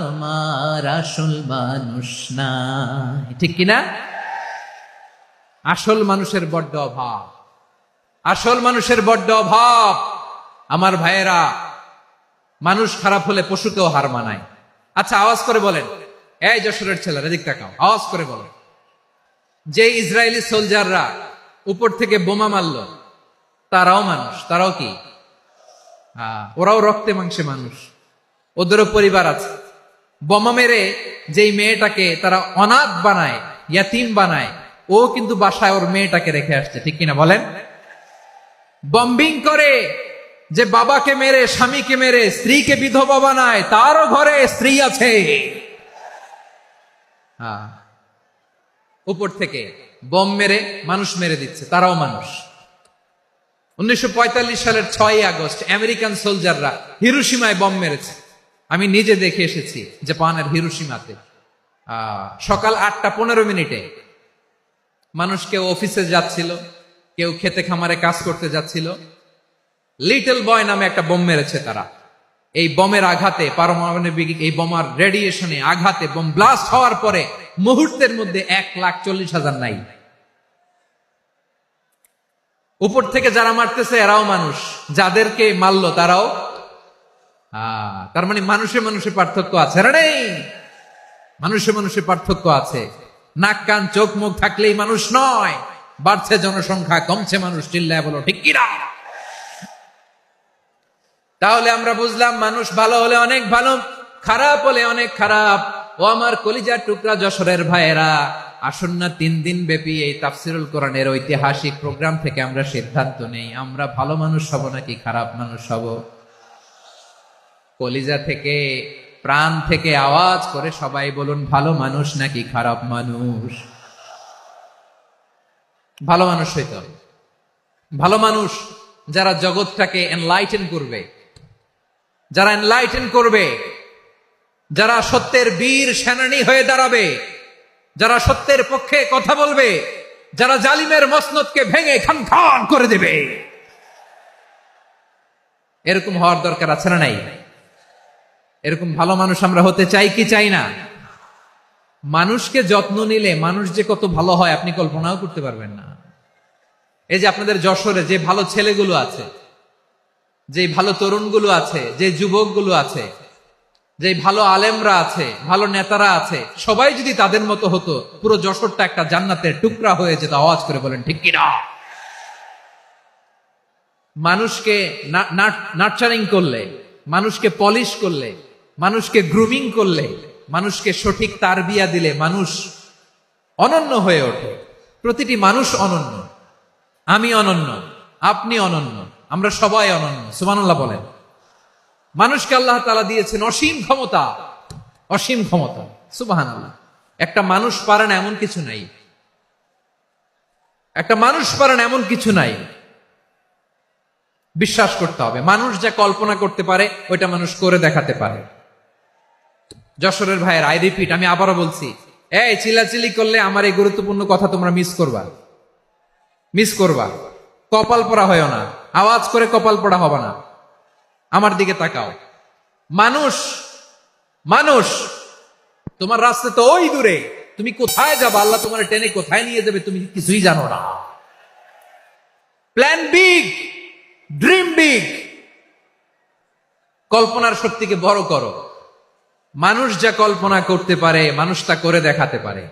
আমার আসল মানুষ নাই। ঠিক কিনা? আসল মানুষের বড্ড অভাব, আসল মানুষের বড্ড অভাব। আমার ভাইয়েরা, মানুষ খারাপ হলে পশুকেও হার মানায়। আচ্ছা, আওয়াজ করে বলেন, এই যশোরের ছেলেরা এদিক তাকাও, আওয়াজ করে বলেন, যে ইসরায়েলি সোলজাররা উপর থেকে বোমা মারল তারাও মানুষ? তারাও কি? ওরাও রক্তে মাংসে মানুষ, ওদেরও পরিবার আছে। বোমা মেরে যেই মেয়েটাকে তারা অনাথ বানায়, ইয়াতিম বানায়, ও কিন্তু বাসায় ওর মেয়েটাকে রেখে আসছে। ঠিক কিনা বলেন? বম্বিং করে যে বাবাকে মেরে, স্বামীকে মেরে স্ত্রীকে বিধবা বানায়, তারও ঘরে স্ত্রী আছে। উপর থেকে বম মেরে মানুষ মেরে দিচ্ছে, তারাও মানুষ। 1945 সালের 6 আগস্ট আমেরিকান সোলজাররা হিরোশিমায় বম মেরেছে। আমি নিজে দেখে এসেছি জাপানের হিরোশিমাতে। সকাল 8:15 মানুষ কেউ অফিসে যাচ্ছিল, কেউ খেতে খামারে কাজ করতে যাচ্ছিল। লিটল বয় নামে একটা বোম মেরেছে তারা। এই বোমের আঘাতে, পারমাণবিক এই বোমার রেডিয়েশনে আঘাতে বোম ব্লাস্ট হওয়ার পরে মুহূর্তের মধ্যে 1,40,000 নাই। উপর থেকে যারা মারতেছে এরাও মানুষ, যাদেরকে মারলো তারাও। তার মানে মানুষে মানুষে পার্থক্য আছে না? নেই? মানুষে মানুষে পার্থক্য আছে। নাক কান চোখ মুখ থাকলেই মানুষ নয়। বাড়ছে জনসংখ্যা, কমছে মানুষ। চিল্লায় বলো ঠিক কিনা? তাহলে আমরা বুঝলাম, মানুষ ভালো হলে অনেক ভালো, খারাপ হলে অনেক খারাপ। ও আমার কলিজার টুকরা যশোরের ভাইয়েরা, আসুন না 3 দিন ব্যাপী এই তাফসিরুল কোরআনের ঐতিহাসিক প্রোগ্রাম থেকে আমরা সিদ্ধান্ত নেই, আমরা ভালো মানুষ হব নাকি খারাপ মানুষ হব। কলিজা থেকে, প্রাণ থেকে আওয়াজ করে সবাই বলুন, ভালো মানুষ নাকি খারাপ মানুষ? ভালো মানুষ হইতে হবে। ভালো মানুষ যারা জগৎটাকে এনলাইটেন করবে, যারা এনলাইটেন করবে, যারা সত্যের বীর সেনানী হয়ে দাঁড়াবে, যারা সত্যের পক্ষে কথা বলবে, যারা জালিমের মসনদকে ভেঙে খান খান করে দেবে, এরকম হওয়ার দরকার আছে না নাই? এরকম ভালো মানুষ আমরা হতে চাই কি চাই না? মানুষকে যত্ন নিলে মানুষ যে কত ভালো হয় আপনি কল্পনাও করতে পারবেন না। এই যে আপনাদের যশোরে যে ভালো ছেলেগুলো আছে, যে ভালো তরুণগুলো আছে, যে যুবকগুলো আছে, যে ভালো আলেমরা আছে, ভালো নেতারা আছে, সবাই যদি তাদের মতো হতো, পুরো যশোরটা একটা জান্নাতের টুকরা হয়ে যেত। আওয়াজ করে বলেন ঠিক কিনা? মানুষকে নার্চারিং করলে, মানুষকে পলিশ করলে, মানুষকে গ্রুমিং করলে, মানুষকে সঠিক তারবিয়া দিলে মানুষ অনন্য হয়ে ওঠে। প্রতিটি মানুষ অনন্য। আমি অনন্য, আপনি অনন্য, আমরা সবাই অনন্য। সুবহানাল্লাহ বলেন। মানুষকে আল্লাহ তাআলা দিয়েছেন অসীম ক্ষমতা, অসীম ক্ষমতা। সুবহানাল্লাহ। একটা মানুষ পারে না এমন কিছু নাই, একটা মানুষ পারে না এমন কিছু নাই। বিশ্বাস করতে হবে, মানুষ যা কল্পনা করতে পারে ওইটা মানুষ করে দেখাতে পারে। যশোরের ভাইয়ের, আই রিপিট, আমি আবারও বলছি, এই চিল্লাচিল্লি করলে আমার এই গুরুত্বপূর্ণ কথা তোমরা মিস করবা, মিস করবা। কপাল পড়া হয় না, আওয়াজ করে কপাল পড়া হবে না। আমার দিকে তাকাও। মানুষ, মানুষ, তোমার রাস্তা তো ওই দূরে, তুমি কোথায় যাবা, আল্লাহ তোমার টেনে কোথায় নিয়ে যাবে তুমি কিছুই জানো না। প্ল্যান বিগ, ড্রিম বিগ, কল্পনার শক্তিকে বড় করো। মানুষ যা কল্পনা করতে পারে মানুষ তা করে দেখাতে পারে।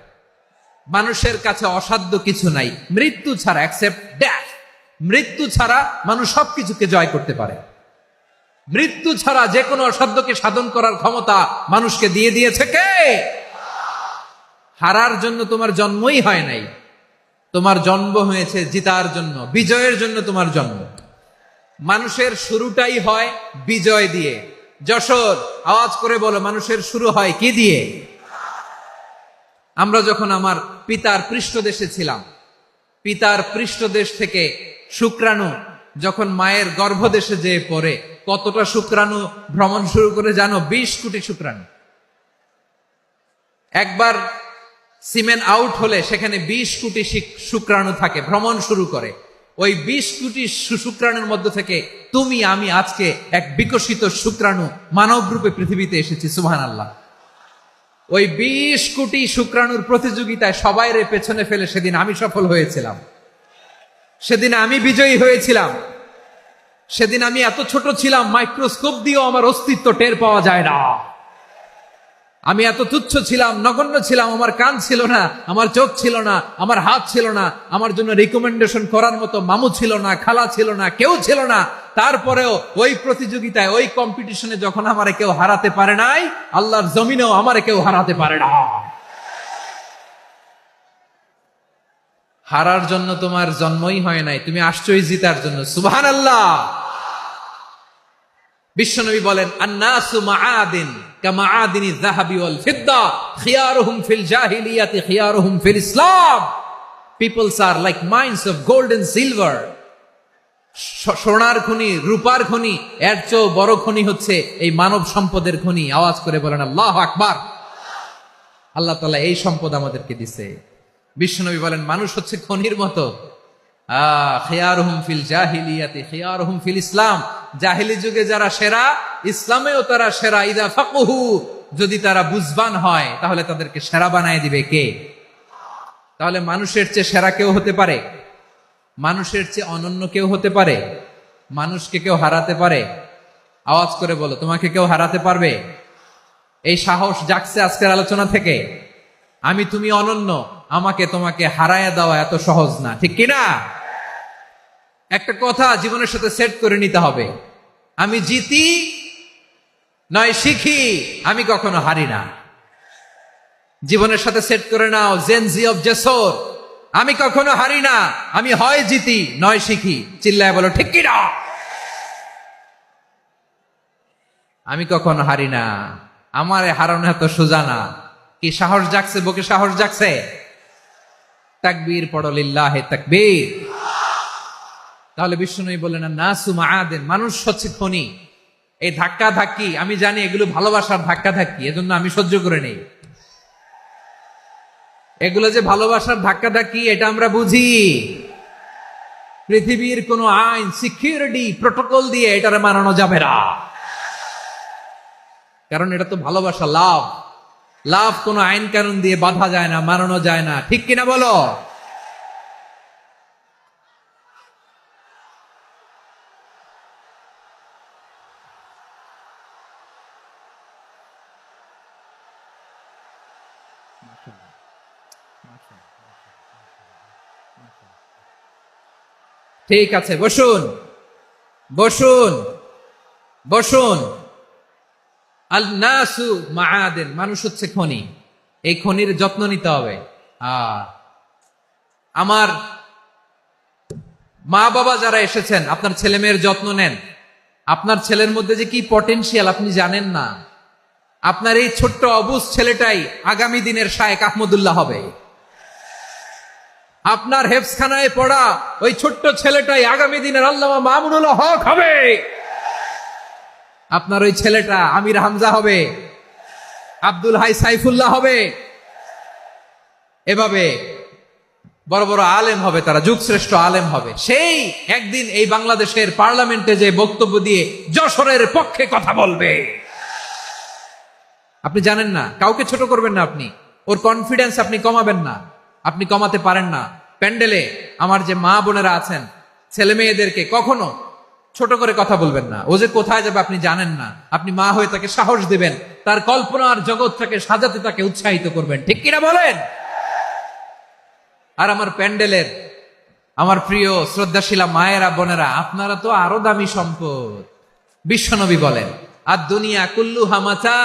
মানুষের কাছে অসাধ্য কিছু নাই, মৃত্যু ছাড়া, অ্যাকসেপ্ট ডেথ, মৃত্যু ছাড়া মানুষ সবকিছুকে জয় করতে পারে। মৃত্যু ছাড়া যে কোনো অসাধ্যকে সাধন করার ক্ষমতা মানুষকে দিয়ে দিয়েছে কে? হারার জন্য তোমার জন্মই হয় নাই, তোমার জন্ম হয়েছে জিতার জন্য, বিজয়ের জন্য তোমার জন্ম। মানুষের শুরুটাই হয় বিজয় দিয়ে। যশোর, আওয়াজ করে বলো, মানুষের শুরু হয় কি দিয়ে? আমরা যখন আমার পিতার পৃষ্ঠদেশে ছিলাম, পিতার পৃষ্ঠদেশ থেকে শুক্রাণু যখন মায়ের গর্ভদেশে যেয়ে পড়ে, কতটা শুক্রাণু ভ্রমণ শুরু করে জানো? 20 কোটি শুক্রাণু। একবার সিমেন আউট হলে সেখানে 20 কোটি শুক্রাণু থাকে, ভ্রমণ শুরু করে। ওই 20 কোটি শুক্রাণুর মধ্য থেকে তুমি আমি আজকে এক বিকশিত শুক্রাণু মানব রূপে পৃথিবীতে এসেছি। সুবহানাল্লাহ। ওই 20 কোটি শুক্রাণুর প্রতিযোগিতায় সবাইরে পেছনে ফেলে সেদিন আমি সফল হয়েছিলাম, সেদিন আমি বিজয়ী হয়েছিলাম। সেদিন আমি এত ছোট ছিলাম, মাইক্রোস্কোপ দিয়েও আমার অস্তিত্ব টের পাওয়া যায় না। আমি এত তুচ্ছ ছিলাম, নগণ্য ছিলাম, আমার কান ছিল না, আমার চোখ ছিল না, আমার হাত ছিল না, আমার জন্য রিকমেন্ডেশন করার মতো মামু ছিল না, খালা ছিল না, কেউ ছিল না। তারপরেও ওই প্রতিযোগিতায়, ওই কম্পিটিশনে যখন আমারে কেউ হারাতে পারে নাই, আল্লাহর জমিনেও আমারে কেউ হারাতে পারে না। হারার জন্য তোমার জন্মই হয় নাই, তুমি আসছোই জিতার জন্য। সুবহানাল্লাহ। বিশ্বনবী বলেন, আন্নাসু মাআদিন কামাআদিনি যাহাবি ওয়াল ফিদ্দা খিয়ারুহুম ফিল জাহিলিয়াতি খিয়ারুহুম ফিল ইসলাম। Peoples are like mines of gold and silver. সোনার খনি, রূপার খনি, এর চেয়েও বড় খনি হচ্ছে এই মানব সম্পদের খনি। আওয়াজ করে বলেন আল্লাহু আকবার। আল্লাহ তাআলা এই সম্পদ আমাদেরকে দিয়েছে। বিশ্বনবী বলেন, মানুষ হচ্ছে খনির মতো। খিয়ারুহুম ফিল জাহিলিয়াতি খিয়ারুহুম ফিল ইসলাম। জাহিলি যুগে যারা সেরা, ইসলামেও তারা সেরা। ইদা ফাকুহু, যদি তারা বুঝবান হয় তাহলে তাদেরকে সেরা বানায় দিবে কে? তাহলে মানুষের চেয়ে সেরা কেউ হতে পারে? মানুষের চেয়ে অনন্য কেউ হতে পারে? মানুষকে কেউ হারাতে পারে? আওয়াজ করে বলো, তোমাকে কেউ হারাতে পারবে? এই সাহস জাগছে আজকের আলোচনা থেকে। আমি তুমি অনন্য, আমাকে তোমাকে হারায়া দেওয়া এত সহজ না, ঠিক কিনা? একটা কথা জীবনের সাথে সেট করে নিতে হবে, আমি জিতি নয় শিখি, আমি কখনো হারি না। জীবনের সাথে সেট করে নাও, জেনজি অফ যশোর, আমি কখনো হারি না, আমি হয় জিতি নয় শিখি। চিল্লায় বলো ঠিক কিনা? আমি কখনো হারি না, আমার হারানো এত সোজা না। কি সাহস জাগছে? বুকে সাহস জাগছে? তাকবীর পড়ো, লিল্লাহি তাকবীর। তাহলে বিশ্বনবী বললেন, নাসু মাআদিন, মানুষ হচ্ছে খনি। এই ধাক্কা ধাক্কি আমি জানি এগুলো ভালোবাসার ধাক্কা ধাক্কি, এজন্য আমি সহ্য করে নেই। এগুলো যে ভালোবাসার ধাক্কা ধাক্কি এটা আমরা বুঝি। পৃথিবীর কোন আইন, সিকিউরিটি প্রটোকল দিয়ে এটারে মানানো যাবে না, কারণ এটা তো ভালোবাসা, লাভ। লাভ কোন আইন কানুন দিয়ে বাধা যায় না, মানানো যায় না, ঠিক কিনা বলো? ঠিক আছে, বসুন বসুন বসুন। আল নাসু মাআদিন, মানুষ হচ্ছে খনি, এই খনির যত্ন নিতে হবে। আমার মা বাবা যারা এসেছেন, আপনার ছেলে মেয়ের যত্ন নেন। আপনার ছেলের মধ্যে যে কি পটেনশিয়াল আপনি জানেন না। আপনার এই ছোট্ট অবুজ ছেলেটাই আগামী দিনের শায়েখ আহমদুল্লাহ হবে। আপনার হেফজখানায় পড়া ওই ছোট্ট ছেলেটাই আগামী দিনের আল্লামা মামুনুল হক হবে। আপনার ওই ছেলেটা আমির হামজা হবে, আব্দুল হাই সাইফুল্লাহ হবে। এভাবে বড় বড় আলেম হবে, তারা যুগশ্রেষ্ঠ আলেম হবে। সেই একদিন এই বাংলাদেশের পার্লামেন্টে যে বক্তব্য দিয়ে যশোরের পক্ষে কথা বলবে। আপনি জানেন না, কাউকে ছোট করবেন না আপনি, ওর কনফিডেন্স আপনি কমাবেন না, আপনি কমাতে পারেন না। প্যান্ডেলে আমার যে মা বোনেরা আছেন, ছেলে মেয়েদেরকে কখনো ছোট করে কথা বলবেন না। ও যে কোথায় যাবে আপনি জানেন না, আপনি মা হয়ে তাকে সাহস দিবেন, তার কল্পনার জগৎটাকে সাজাতে তাকে উৎসাহিত করবেন, ঠিক কিনা বলেন? আর আমার প্যান্ডেলের আমার প্রিয় শ্রদ্ধাশীলা মায়েরা বোনেরা, আপনারা তো আরো দামি সম্পদ। বিশ্বনবী বলেন, আর দুনিয়া কুল্লুহা মাতা।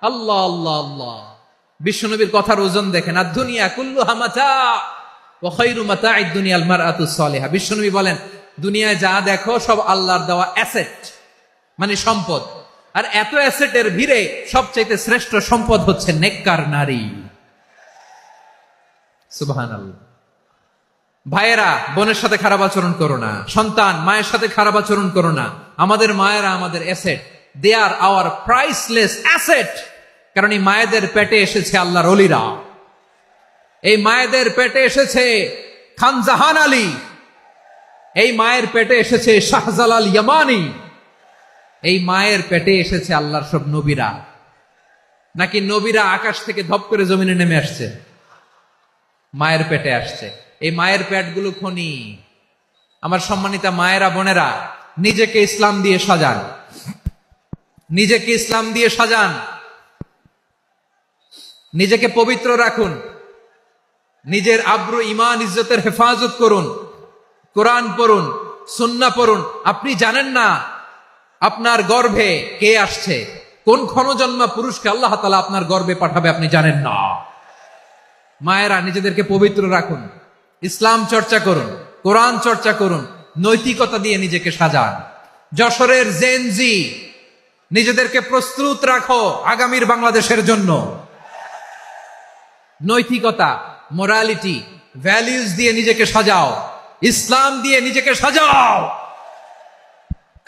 আল্লাহ আল্লাহ আল্লাহ, বিশ্বনবীর কথার ওজন দেখেন। আর দুনিয়া কুল্লুহা মাতা ওয়া খায়রু মাতা'আদ দুনিয়া আল মারআতুস সালিহা। বিশ্বনবী বলেন, দুনিয়ায় যা দেখো সব আল্লাহর দেওয়া অ্যাসেট, মানে সম্পদ। আর এত অ্যাসেটের ভিড়ে সবচাইতে শ্রেষ্ঠ সম্পদ হচ্ছে নেককার নারী। সুবহানাল্লাহ। ভাইয়েরা বোনের সাথে খারাপ আচরণ করো না, সন্তান মায়ের সাথে খারাপ আচরণ করো না। আমাদের মায়েরা আমাদের asset, they are our priceless asset. কারণ এই মায়েদের পেটে এসেছে আল্লাহর ওলিরা, এই মায়েদের পেটে এসেছে খান জাহান আলী, এই মায়ের পেটে এসেছে শাহজালাল ইয়ামানি, এই মায়ের পেটে এসেছে আল্লাহর সব নবীরা। নাকি নবীরা আকাশ থেকে ধপ করে জমিনে নেমে আসছে? মায়ের পেটে আসছে। এই মায়ের পেটগুলো খনি। আমার সম্মানিতা মায়েরা বোনেরা, নিজেকে ইসলাম দিয়ে সাজান, নিজেকে ইসলাম দিয়ে সাজান, নিজেকে পবিত্র রাখুন, নিজের আব্রু ইমান ইজ্জতের হেফাজত করুন, কোরআন পড়ুন, সুন্নাহ পড়ুন। আপনি জানেন না আপনার গর্ভে কে আসছে, কোন ক্ষণজন্মা পুরুষকে আল্লাহ তাআলা আপনার গর্ভে পাঠাবে আপনি জানেন না। মায়েরা নিজেদেরকে পবিত্র রাখুন, ইসলাম চর্চা করুন, কোরআন চর্চা করুন, নৈতিকতা দিয়ে নিজেকে সাজান। যশোরের জেনজি, নিজেদেরকে প্রস্তুত রাখো আগামীর বাংলাদেশের জন্য। নৈতিকতা, মোরালিটি, ভ্যালিউজ দিয়ে নিজেকে সাজাও, ইসলাম দিয়ে নিজেকে সাজাও।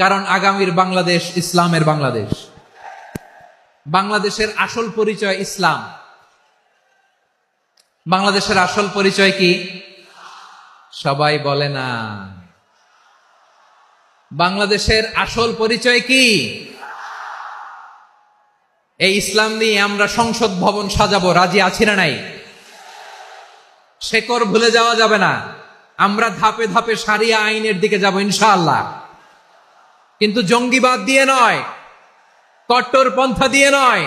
কারণ আগামীর বাংলাদেশ ইসলামের বাংলাদেশ। বাংলাদেশের আসল পরিচয় ইসলাম। বাংলাদেশের আসল পরিচয় কি? সবাই বলে না। বাংলাদেশের আসল পরিচয় কি? এই ইসলাম নিয়ে আমরা সংসদ ভবন সাজাবো, রাজি আছি না নাই? শেকড় ভুলে যাওয়া যাবে না। আমরা ধাপে ধাপে শারিয়া আইনের দিকে যাব ইনশাআল্লাহ, কিন্তু জঙ্গিবাদ দিয়ে নয়, কট্টরপন্থা দিয়ে নয়।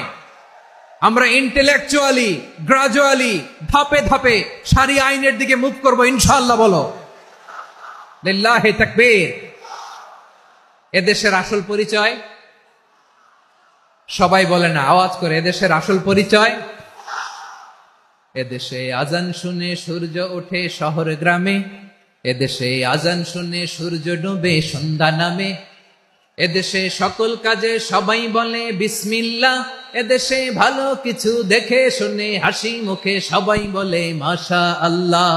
আমরা ইন্টেলেকচুয়ালি, গ্রাজুয়ালি, ধাপে ধাপে শারিয়া আইনের দিকে মুভ করবো ইনশাআল্লাহ। বলো লিল্লাহি তাকবীর। এদেশের আসল পরিচয় সবাই বলে না, আওয়াজ করে, এদেশের আসল পরিচয়। এদেশে আজান শুনে সূর্য ওঠে শহর গ্রামে, এদেশে আজান শুনে সূর্য ডুবে সন্ধ্যা নামে, এদেশে সকল কাজে সবাই বলে বিসমিল্লাহ, এদেশে ভালো কিছু দেখে শুনে হাসি মুখে সবাই বলে মাশা আল্লাহ,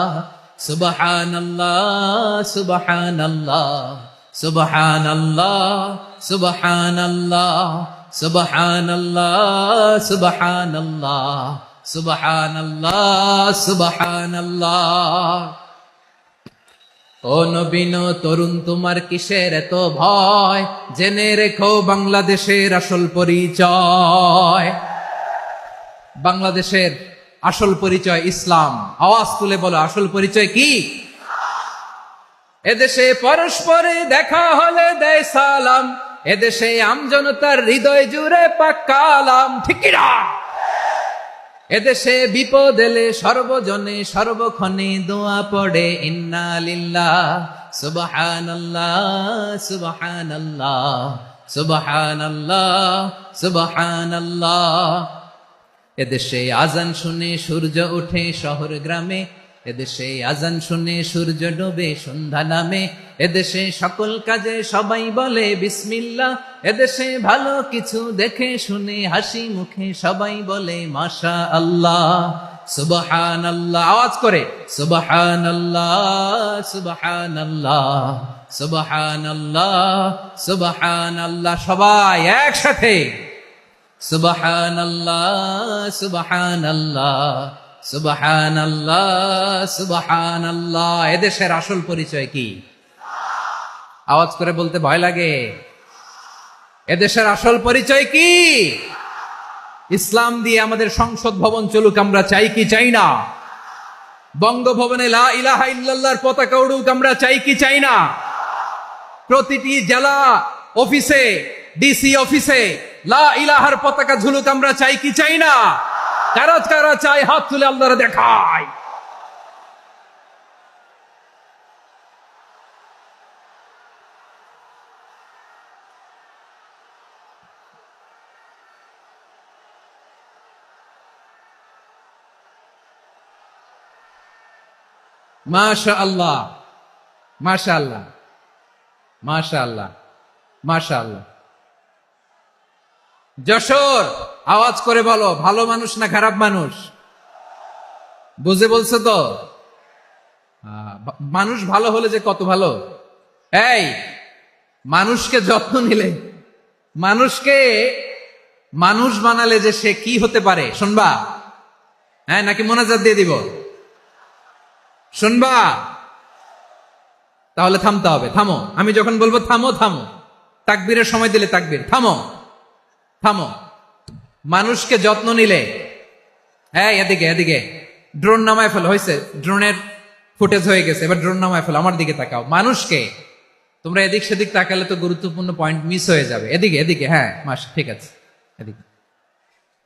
সুবহানাল্লাহ সুবহানাল্লাহ সুবহানাল্লাহ সুবহানাল্লাহ সুবহানাল্লাহ সুবহানাল্লাহ সুবহানাল্লাহ সুবহানাল্লাহ। ও নবীন তরুণ, তোমার কিসের এত ভয়? জেনে রেখো বাংলাদেশের আসল পরিচয়। বাংলাদেশের আসল পরিচয় ইসলাম। আওয়াজ তুলে বলো, আসল পরিচয় কি? এদেশে পরস্পরে দেখা হলে দেয় সালাম, এদেশে আমজনতার হৃদয় জুড়ে পাক্কালাম, ঠিক কি না? এদেশে বিপদ এলে সর্বজনে সর্বক্ষণে দোয়া পড়ে ইন্না লিল্লাহ সুবহানাল্লাহ সুবহানাল্লাহ সুবহানাল্লাহ সুবহানাল্লাহ। এদেশে আজান শুনে সূর্য ওঠে শহর গ্রামে, এদেশে আজান শুনে সূর্য ডোবে সন্ধ্যা নামে, এদেশে সকল কাজে সবাই বলে বিসমিল্লাহ, এদেশে ভালো কিছু দেখে শুনে হাসি মুখে সবাই বলে মাশা আল্লাহ সুবহানাল্লাহ। আওয়াজ করে সুবহানাল্লাহ সুবহানাল্লাহ সুবহানাল্লাহ সুবহানাল্লাহ। সবাই একসাথে সুবহানাল্লাহ সুবহানাল্লাহ সুবহানাল্লাহ সুবহানাল্লাহ। এদেশের আসল পরিচয় কি? আওয়াজ করে বলতে ভয় লাগে। এদেশের আসল পরিচয় কি? ইসলাম দিয়ে আমাদের সংসদ ভবন চলুক, আমরা চাই কি চাই না? বঙ্গভবনে লা ইলাহা ইল্লাল্লাহর পতাকা উড়ুক, আমরা চাই কি চাই না? প্রতিটি জেলা অফিসে, ডিসি অফিসে লা ইলাহার পতাকা ঝুলুক, আমরা চাই কি চাই না? কারা কারা চাই হাত তুলে আল্লাহরে দেখায়। মাশাআল্লাহ মাশাআল্লাহ মাশাআল্লাহ মাশাআল্লাহ। যশোর, আওয়াজ করে বলো, ভালো মানুষ না খারাপ মানুষ? বুঝে বলছো তো? মানুষ ভালো হলে যে কত ভালো। এই মানুষকে যত্ন নিলে, মানুষকে মানুষ বানালে যে সে কি হতে পারে শুনবা? হ্যাঁ, নাকি মোনাজাত দিয়ে দিব? শুনবা? তাহলে থামতে হবে। থামো, আমি যখন বলবো থামো থামো, তাকবীরের সময় দিলে তাকবীর, থামো থামো। মানুষকে যত্ন নিলে, হ্যাঁ এদিকে এদিকে, ড্রোন নামায় ফেলো। হয়েছে, ড্রোনের ফুটেজ হয়ে গেছে, এবার ড্রোন নামায় ফেলো। আমার দিকে তাকাও। মানুষকে, তোমরা এদিক সেদিক তাকালে তো গুরুত্বপূর্ণ পয়েন্ট মিস হয়ে যাবে। এদিকে এদিকে, হ্যাঁ মাস, ঠিক আছে এদিকে।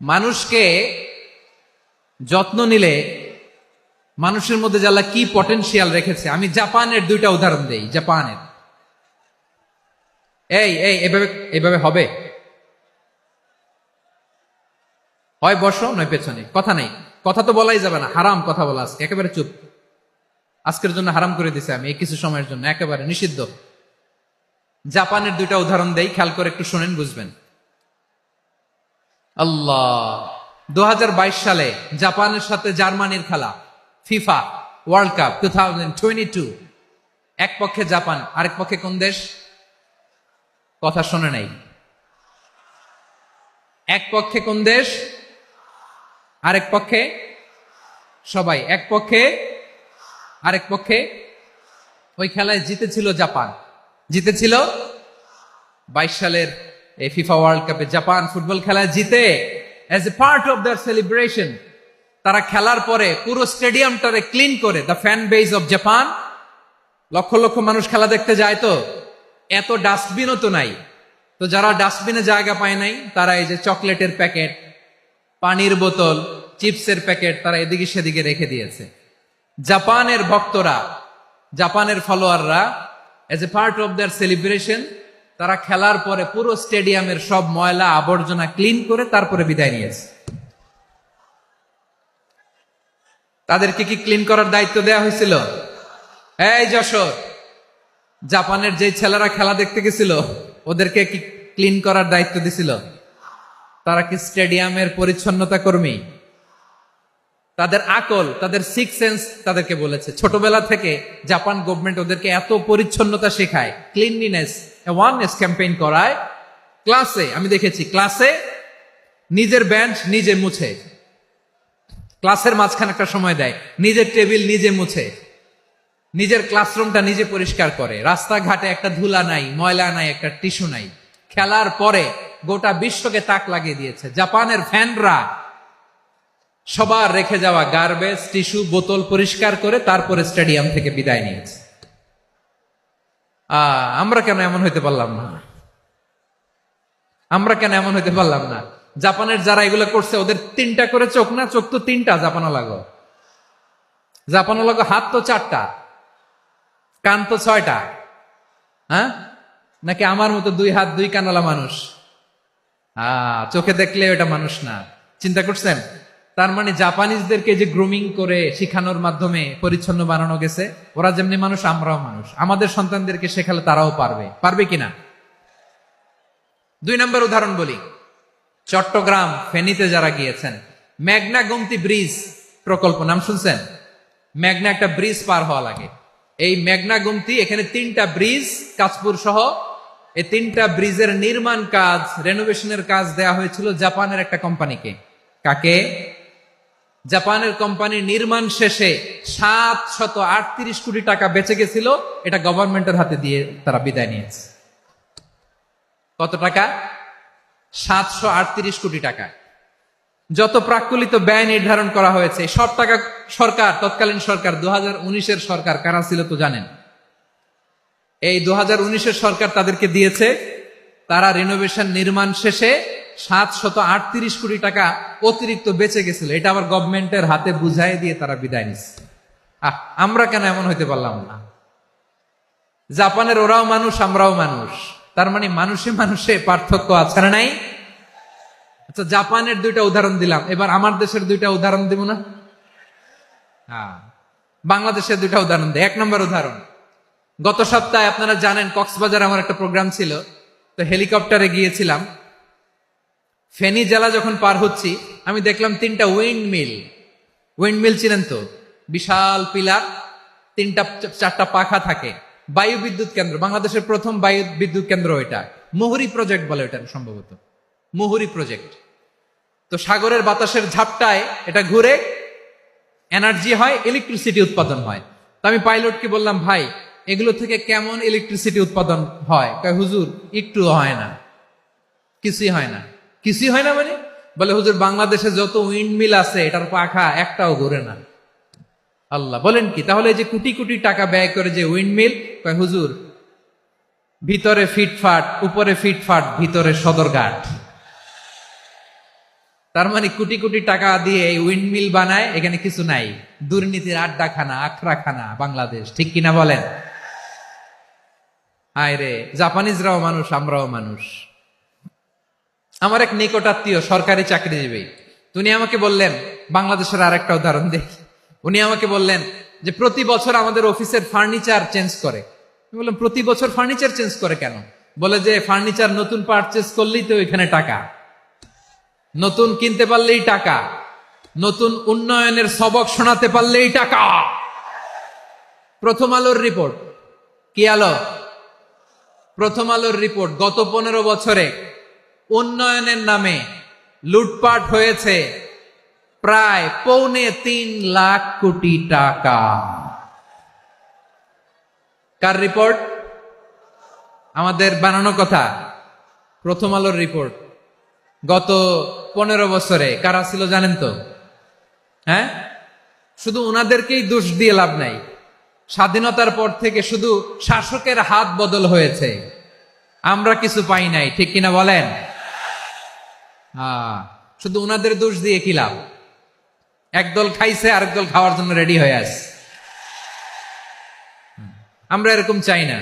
মানুষকে যত্ন নিলে মানুষের মধ্যে যে আল্লাহ কি পটেনশিয়াল রেখেছে। আমি জাপানের দুইটা উদাহরণ দেই। জাপানের, এই এই এভাবে এভাবে হবে, হয় বসো নয় পেছনে, কথা নেই, কথা তো বলাই যাবে না, হারাম কথা বলা। আজকে একেবারে চুপ, আজকের জন্য হারাম করে দিছে আমি, এই কিছু সময়ের জন্য একেবারে নিষিদ্ধ। জাপানের দুইটা উদাহরণ দেই, খেয়াল করে একটু শুনেন, বুঝবেন। আল্লাহ, 2022 সালে জাপানের সাথে জার্মানির খেলা, ফিফা ওয়ার্ল্ড কাপ 2022। এক পক্ষে জাপান, আরেক পক্ষে কোন দেশ? কথা শোনে নাই। এক পক্ষে কোন দেশ, আরেক পক্ষে সবাই। এক পক্ষে আরেক পক্ষে। ওই খেলায় জিতেছিল জাপান, জিতেছিল 22 সালের এই ফিফা ওয়ার্ল্ড কাপে। জাপান ফুটবল খেলায় জিতে, as a part of their celebration, তারা খেলার পরে পুরো স্টেডিয়ামটারে ক্লিন করে, the fan base of Japan, lakh lakh মানুষ খেলা দেখতে যায়, তো এত ডাস্টবিনও তো নাই, তো যারা ডাস্টবিনে জায়গা পায় নাই তারা এই যে চকলেটের প্যাকেট, পানির বোতল, চিপসের প্যাকেট তারা এদিকে সেদিকে রেখে দিয়েছে। জাপানের ভক্তরা, জাপানের ফলোয়াররা, as a part of their celebration, তারা খেলার পরে পুরো স্টেডিয়ামের সব ময়লা আবর্জনা ক্লিন করে তারপরে বিদায় নিয়েছে। তাদেরকে কি ক্লিন করার দায়িত্ব দেয়া হয়েছিল? এই যশোর, জাপানের যে ছেলেরা খেলা দেখতে গেছিল ওদেরকে কি ক্লিন করার দায়িত্ব দিছিল? তারা কি স্টেডিয়ামের পরিচ্ছন্নতা কর্মী? তাদের আকল, তাদের সিক্স সেন্স তাদেরকে বলেছে। ছোটবেলা থেকে জাপান গভর্নমেন্ট ওদেরকে এত পরিচ্ছন্নতা শেখায়, ক্লিনলিনেস অ্যাওয়ারনেস ক্যাম্পেইন করায়। ক্লাসে আমি দেখেছি, ক্লাসে নিজের বেঞ্চ নিজে মুছে, ক্লাসের মাঝখানে একটা সময় দেয়, নিজের টেবিল নিজে মুছে, নিজের ক্লাসরুমটা নিজে পরিষ্কার করে, রাস্তাঘাটে একটা ধুলা নাই, ময়লা নাই, একটা টিস্যু নাই। খেলার পরে গোটা বিশ্বকে তাক লাগিয়ে দিয়েছে। জাপানের ফ্যানরা সবার রেখে যাওয়া গার্বেজ, টিস্যু, বোতল পরিষ্কার করে তারপরে স্টেডিয়াম থেকে বিদায় নিয়েছে। আমরা কেন এমন হইতে পারলাম না? আমরা কেন এমন হইতে পারলাম না? জাপানের যারা এগুলো করছে ওদের 3টা করে চোখ না? চোখ তো 3টা, জাপানো লাগো, জাপানো লাগো। হাত তো 4টা, কান তো 6টা। হ্যাঁ, নাকি আমার মতো 2 হাত 2 কানওয়ালা মানুষ? চোখে দেখলে ওটা মানুষ না। চিন্তা করছেন? তার মানে জাপানিজদেরকে যে গ্রুমিং করে শিখানোর মাধ্যমে পরিচ্ছন্ন বানানো গেছে। ওরা যেমনি মানুষ, আমরাও মানুষ। আমাদের সন্তানদেরকে শেখালে তারাও পারবে, পারবে কিনা? 2 নম্বর উদাহরণ বলি। চট্টগ্রাম ফেনীতে যারা গিয়েছেন, মেঘনা গোমতী ব্রিজ প্রকল্প নাম শুনছেন? মেঘনা একটা ব্রিজ পার হওয়া লাগে। এই মেঘনা গোমতী, এখানে 3টা ব্রিজ, কাঁচপুর সহ এই 3টা ব্রিজের নির্মাণ কাজ, রেনোভেশনের কাজ দেয়া হয়েছিল জাপানের একটা কোম্পানিকে। কাকে? জাপানের কোম্পানি। নির্মাণ শেষে 738 কোটি টাকা বেঁচে গেছিল, এটা গভর্নমেন্টের হাতে দিয়ে তারা বিদায় নিয়েছে। কত টাকা? 738 কোটি টাকা। যত প্রাক্কলিত ব্যয় নির্ধারণ করা হয়েছে সব টাকা সরকার, তৎকালীন সরকার 2019-এর সরকার, কারা ছিল তো জানেন? এই 2019-এর সরকার তাদেরকে দিয়েছে। তারা রিনোভেশন নির্মাণ শেষে 738 কোটি টাকা অতিরিক্ত বেঁচে গেছিল, এটা আবার গভর্নমেন্টের হাতে বুঝাই দিয়ে তারা বিদায় নিচ্ছে। আমরা কেন এমন হইতে পারলাম না? জাপানের ওরাও মানুষ, আমরাও মানুষ। তার মানে মানুষে মানুষে পার্থক্য আছে না নাই? আচ্ছা, জাপানের 2টা উদাহরণ দিলাম, এবার আমার দেশের 2টা উদাহরণ দিব না? বাংলাদেশের 2টা উদাহরণ দেয়। 1 নম্বর উদাহরণ, গত সপ্তাহে আপনারা জানেন কক্সবাজার আমার একটা প্রোগ্রাম ছিল, তো হেলিকপ্টারে গিয়েছিলাম। ফেনী জেলা যখন পার হচ্ছি, আমি দেখলাম 3টা উইন্ডমিল। উইন্ডমিল চিনেন তো? বিশাল পিলার, 3টা 4টা পাখা থাকে। বায়ু বিদ্যুৎ কেন্দ্র, বাংলাদেশের প্রথম বায়ু বিদ্যুৎ কেন্দ্র এটা। মুহুরী প্রজেক্ট বলে এটা, সম্ভবত মুহুরী প্রজেক্ট। তো সাগরের বাতাসের ঝাপটায় এটা ঘুরে এনার্জি হয়, ইলেকট্রিসিটি উৎপাদন হয়। তো আমি পাইলটকে বললাম, ভাই এগুলো থেকে কেমন ইলেকট্রিসিটি উৎপাদন হয়? কয়, হুজুর একটু হয় না, কিছুই হয় না। কিছুই হয় না মানে? বলে, হুজুর বাংলাদেশে যত উইন্ডমিল আছে এটার পাখা একটাও ঘুরে না। আল্লাহ, বলেন কি? তাহলে যে কোটি কোটি টাকা ব্যয় করে যে উইন্ডমিল, কয় হুজুর ভিতরে ফিটফাট, উপরে ফিটফাট, ভিতরে সদরঘাট। তার মানে কোটি কোটি টাকা দিয়ে এই উইন্ডমিল বানায়, এখানে কিছু নাই। দুর্নীতির আড্ডাখানা, আখড়াখানা বাংলাদেশ, ঠিক কিনা বলেন? হায় রে, জাপানিজরাও মানুষ, আমরাও মানুষ। আমার এক নিকটাত্মীয় সরকারি চাকরিজীবী, উনি আমাকে বললেন, বাংলাদেশের আর একটা উদাহরণ দেখি। উনি আমাকে বললেন যে প্রতি বছর আমাদের অফিসের ফার্নিচার চেঞ্জ করে। আমি বললাম, প্রতি বছর ফার্নিচার চেঞ্জ করে কেন? বলে যে ফার্নিচার নতুন পারচেজ করলেই তো এখানে টাকা, নতুন কিনতে পারলেই টাকা, নতুন উন্নয়নের সবক শোনাতে পারলেই টাকা। প্রথম আলোর রিপোর্ট। কি আলো? প্রথম আলোর রিপোর্ট। গত 15 বছরে উন্নয়নের নামে লুটপাট হয়েছে প্রায় 3.25 লাখ কোটি টাকা। কার রিপোর্ট? আমাদের বানানো কথা। প্রথম আলোর রিপোর্ট। গত 15 বছরে কারা ছিল জানেন তো? হ্যাঁ, শুধু ওনাদেরকেই দোষ দিয়ে লাভ নাই। স্বাধীনতার পর থেকে শুধু শাসকের হাত বদল হয়েছে, আমরা কিছু পাই নাই, ঠিক কিনা বলেন? শুধু ওনাদের দোষ দিয়ে কি লাভ? একদল খাইছে, আরেক দল খাওয়ার জন্য রেডি হয়ে আছে। আমরা এরকম চাই না।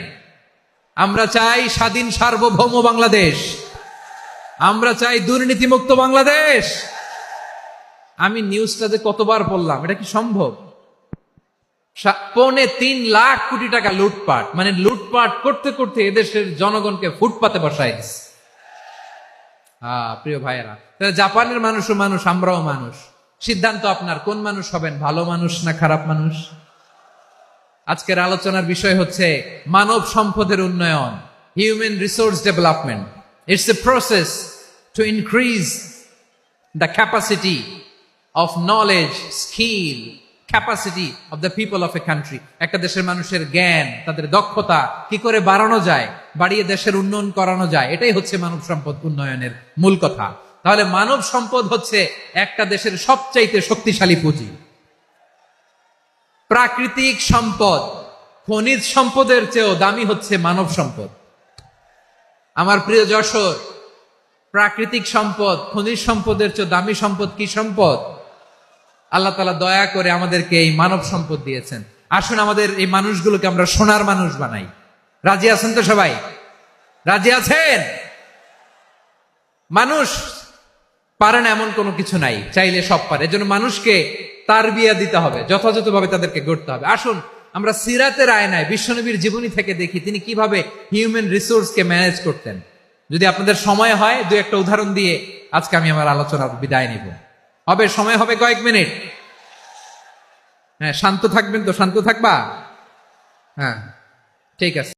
আমরা চাই স্বাধীন সার্বভৌম বাংলাদেশ। আমরা চাই দুর্নীতিমুক্ত বাংলাদেশ। আমি নিউজটা যে কতবার পড়লাম, এটা কি সম্ভব? 3.25 লাখ কোটি টাকা লুটপাট, মানে লুটপাট করতে করতে এদেশের জনগণকে ফুটপাতে বসায় দিচ্ছে। প্রিয় ভাইয়েরা, জাপানের মানুষও মানুষ, আমরাও মানুষ। সিদ্ধান্ত আপনার, কোন মানুষ হবেন, ভালো মানুষ না খারাপ মানুষ? আজকের আলোচনার বিষয় হচ্ছে মানব সম্পদের উন্নয়ন। human resource development. It's a process to increase the capacity of knowledge, skill, capacity of the people of a country. একটা দেশের মানুষের জ্ঞান, তাদের দক্ষতা কি করে বাড়ানো যায়, বাড়িয়ে দেশের উন্নয়ন করানো যায়, এটাই হচ্ছে মানব সম্পদ উন্নয়নের মূল কথা। তাহলে মানব সম্পদ হচ্ছে একটা দেশের সবচাইতে শক্তিশালী পুঁজি। প্রাকৃতিক সম্পদ, খনিজ সম্পদের চেয়েও দামি হচ্ছে মানব সম্পদ। আমার প্রিয় যশোর, প্রাকৃতিক সম্পদ, খনিজ সম্পদের চেয়ে দামি সম্পদ কি সম্পদ? আল্লাহ তাআলা দয়া করে আমাদেরকে এই মানব সম্পদ দিয়েছেন। আসুন আমাদের এই মানুষগুলোকে আমরা সোনার মানুষ বানাই। রাজি আছেন তো সবাই? রাজি আছেন? মানুষ পারে না এমন কোনো কিছু নাই, চাইলে সব পারে। এজন্য মানুষকে তারবিয়া দিতে হবে, যথাযথভাবে তাদেরকে গড়তে হবে। আসুন আমরা সিরাতের আয়নায় বিশ্বনবীর জীবনী থেকে দেখি তিনি কিভাবে হিউম্যান রিসোর্সকে ম্যানেজ করতেন। যদি আপনাদের সময় হয় দু একটা উদাহরণ দিয়ে আজকে আমি আমার আলোচনার বিদায় নিব। হবে সময় হবে কয়েক মিনিট? হ্যাঁ, শান্ত থাকবেন তো? শান্ত থাকবা? হ্যাঁ, ঠিক আছে।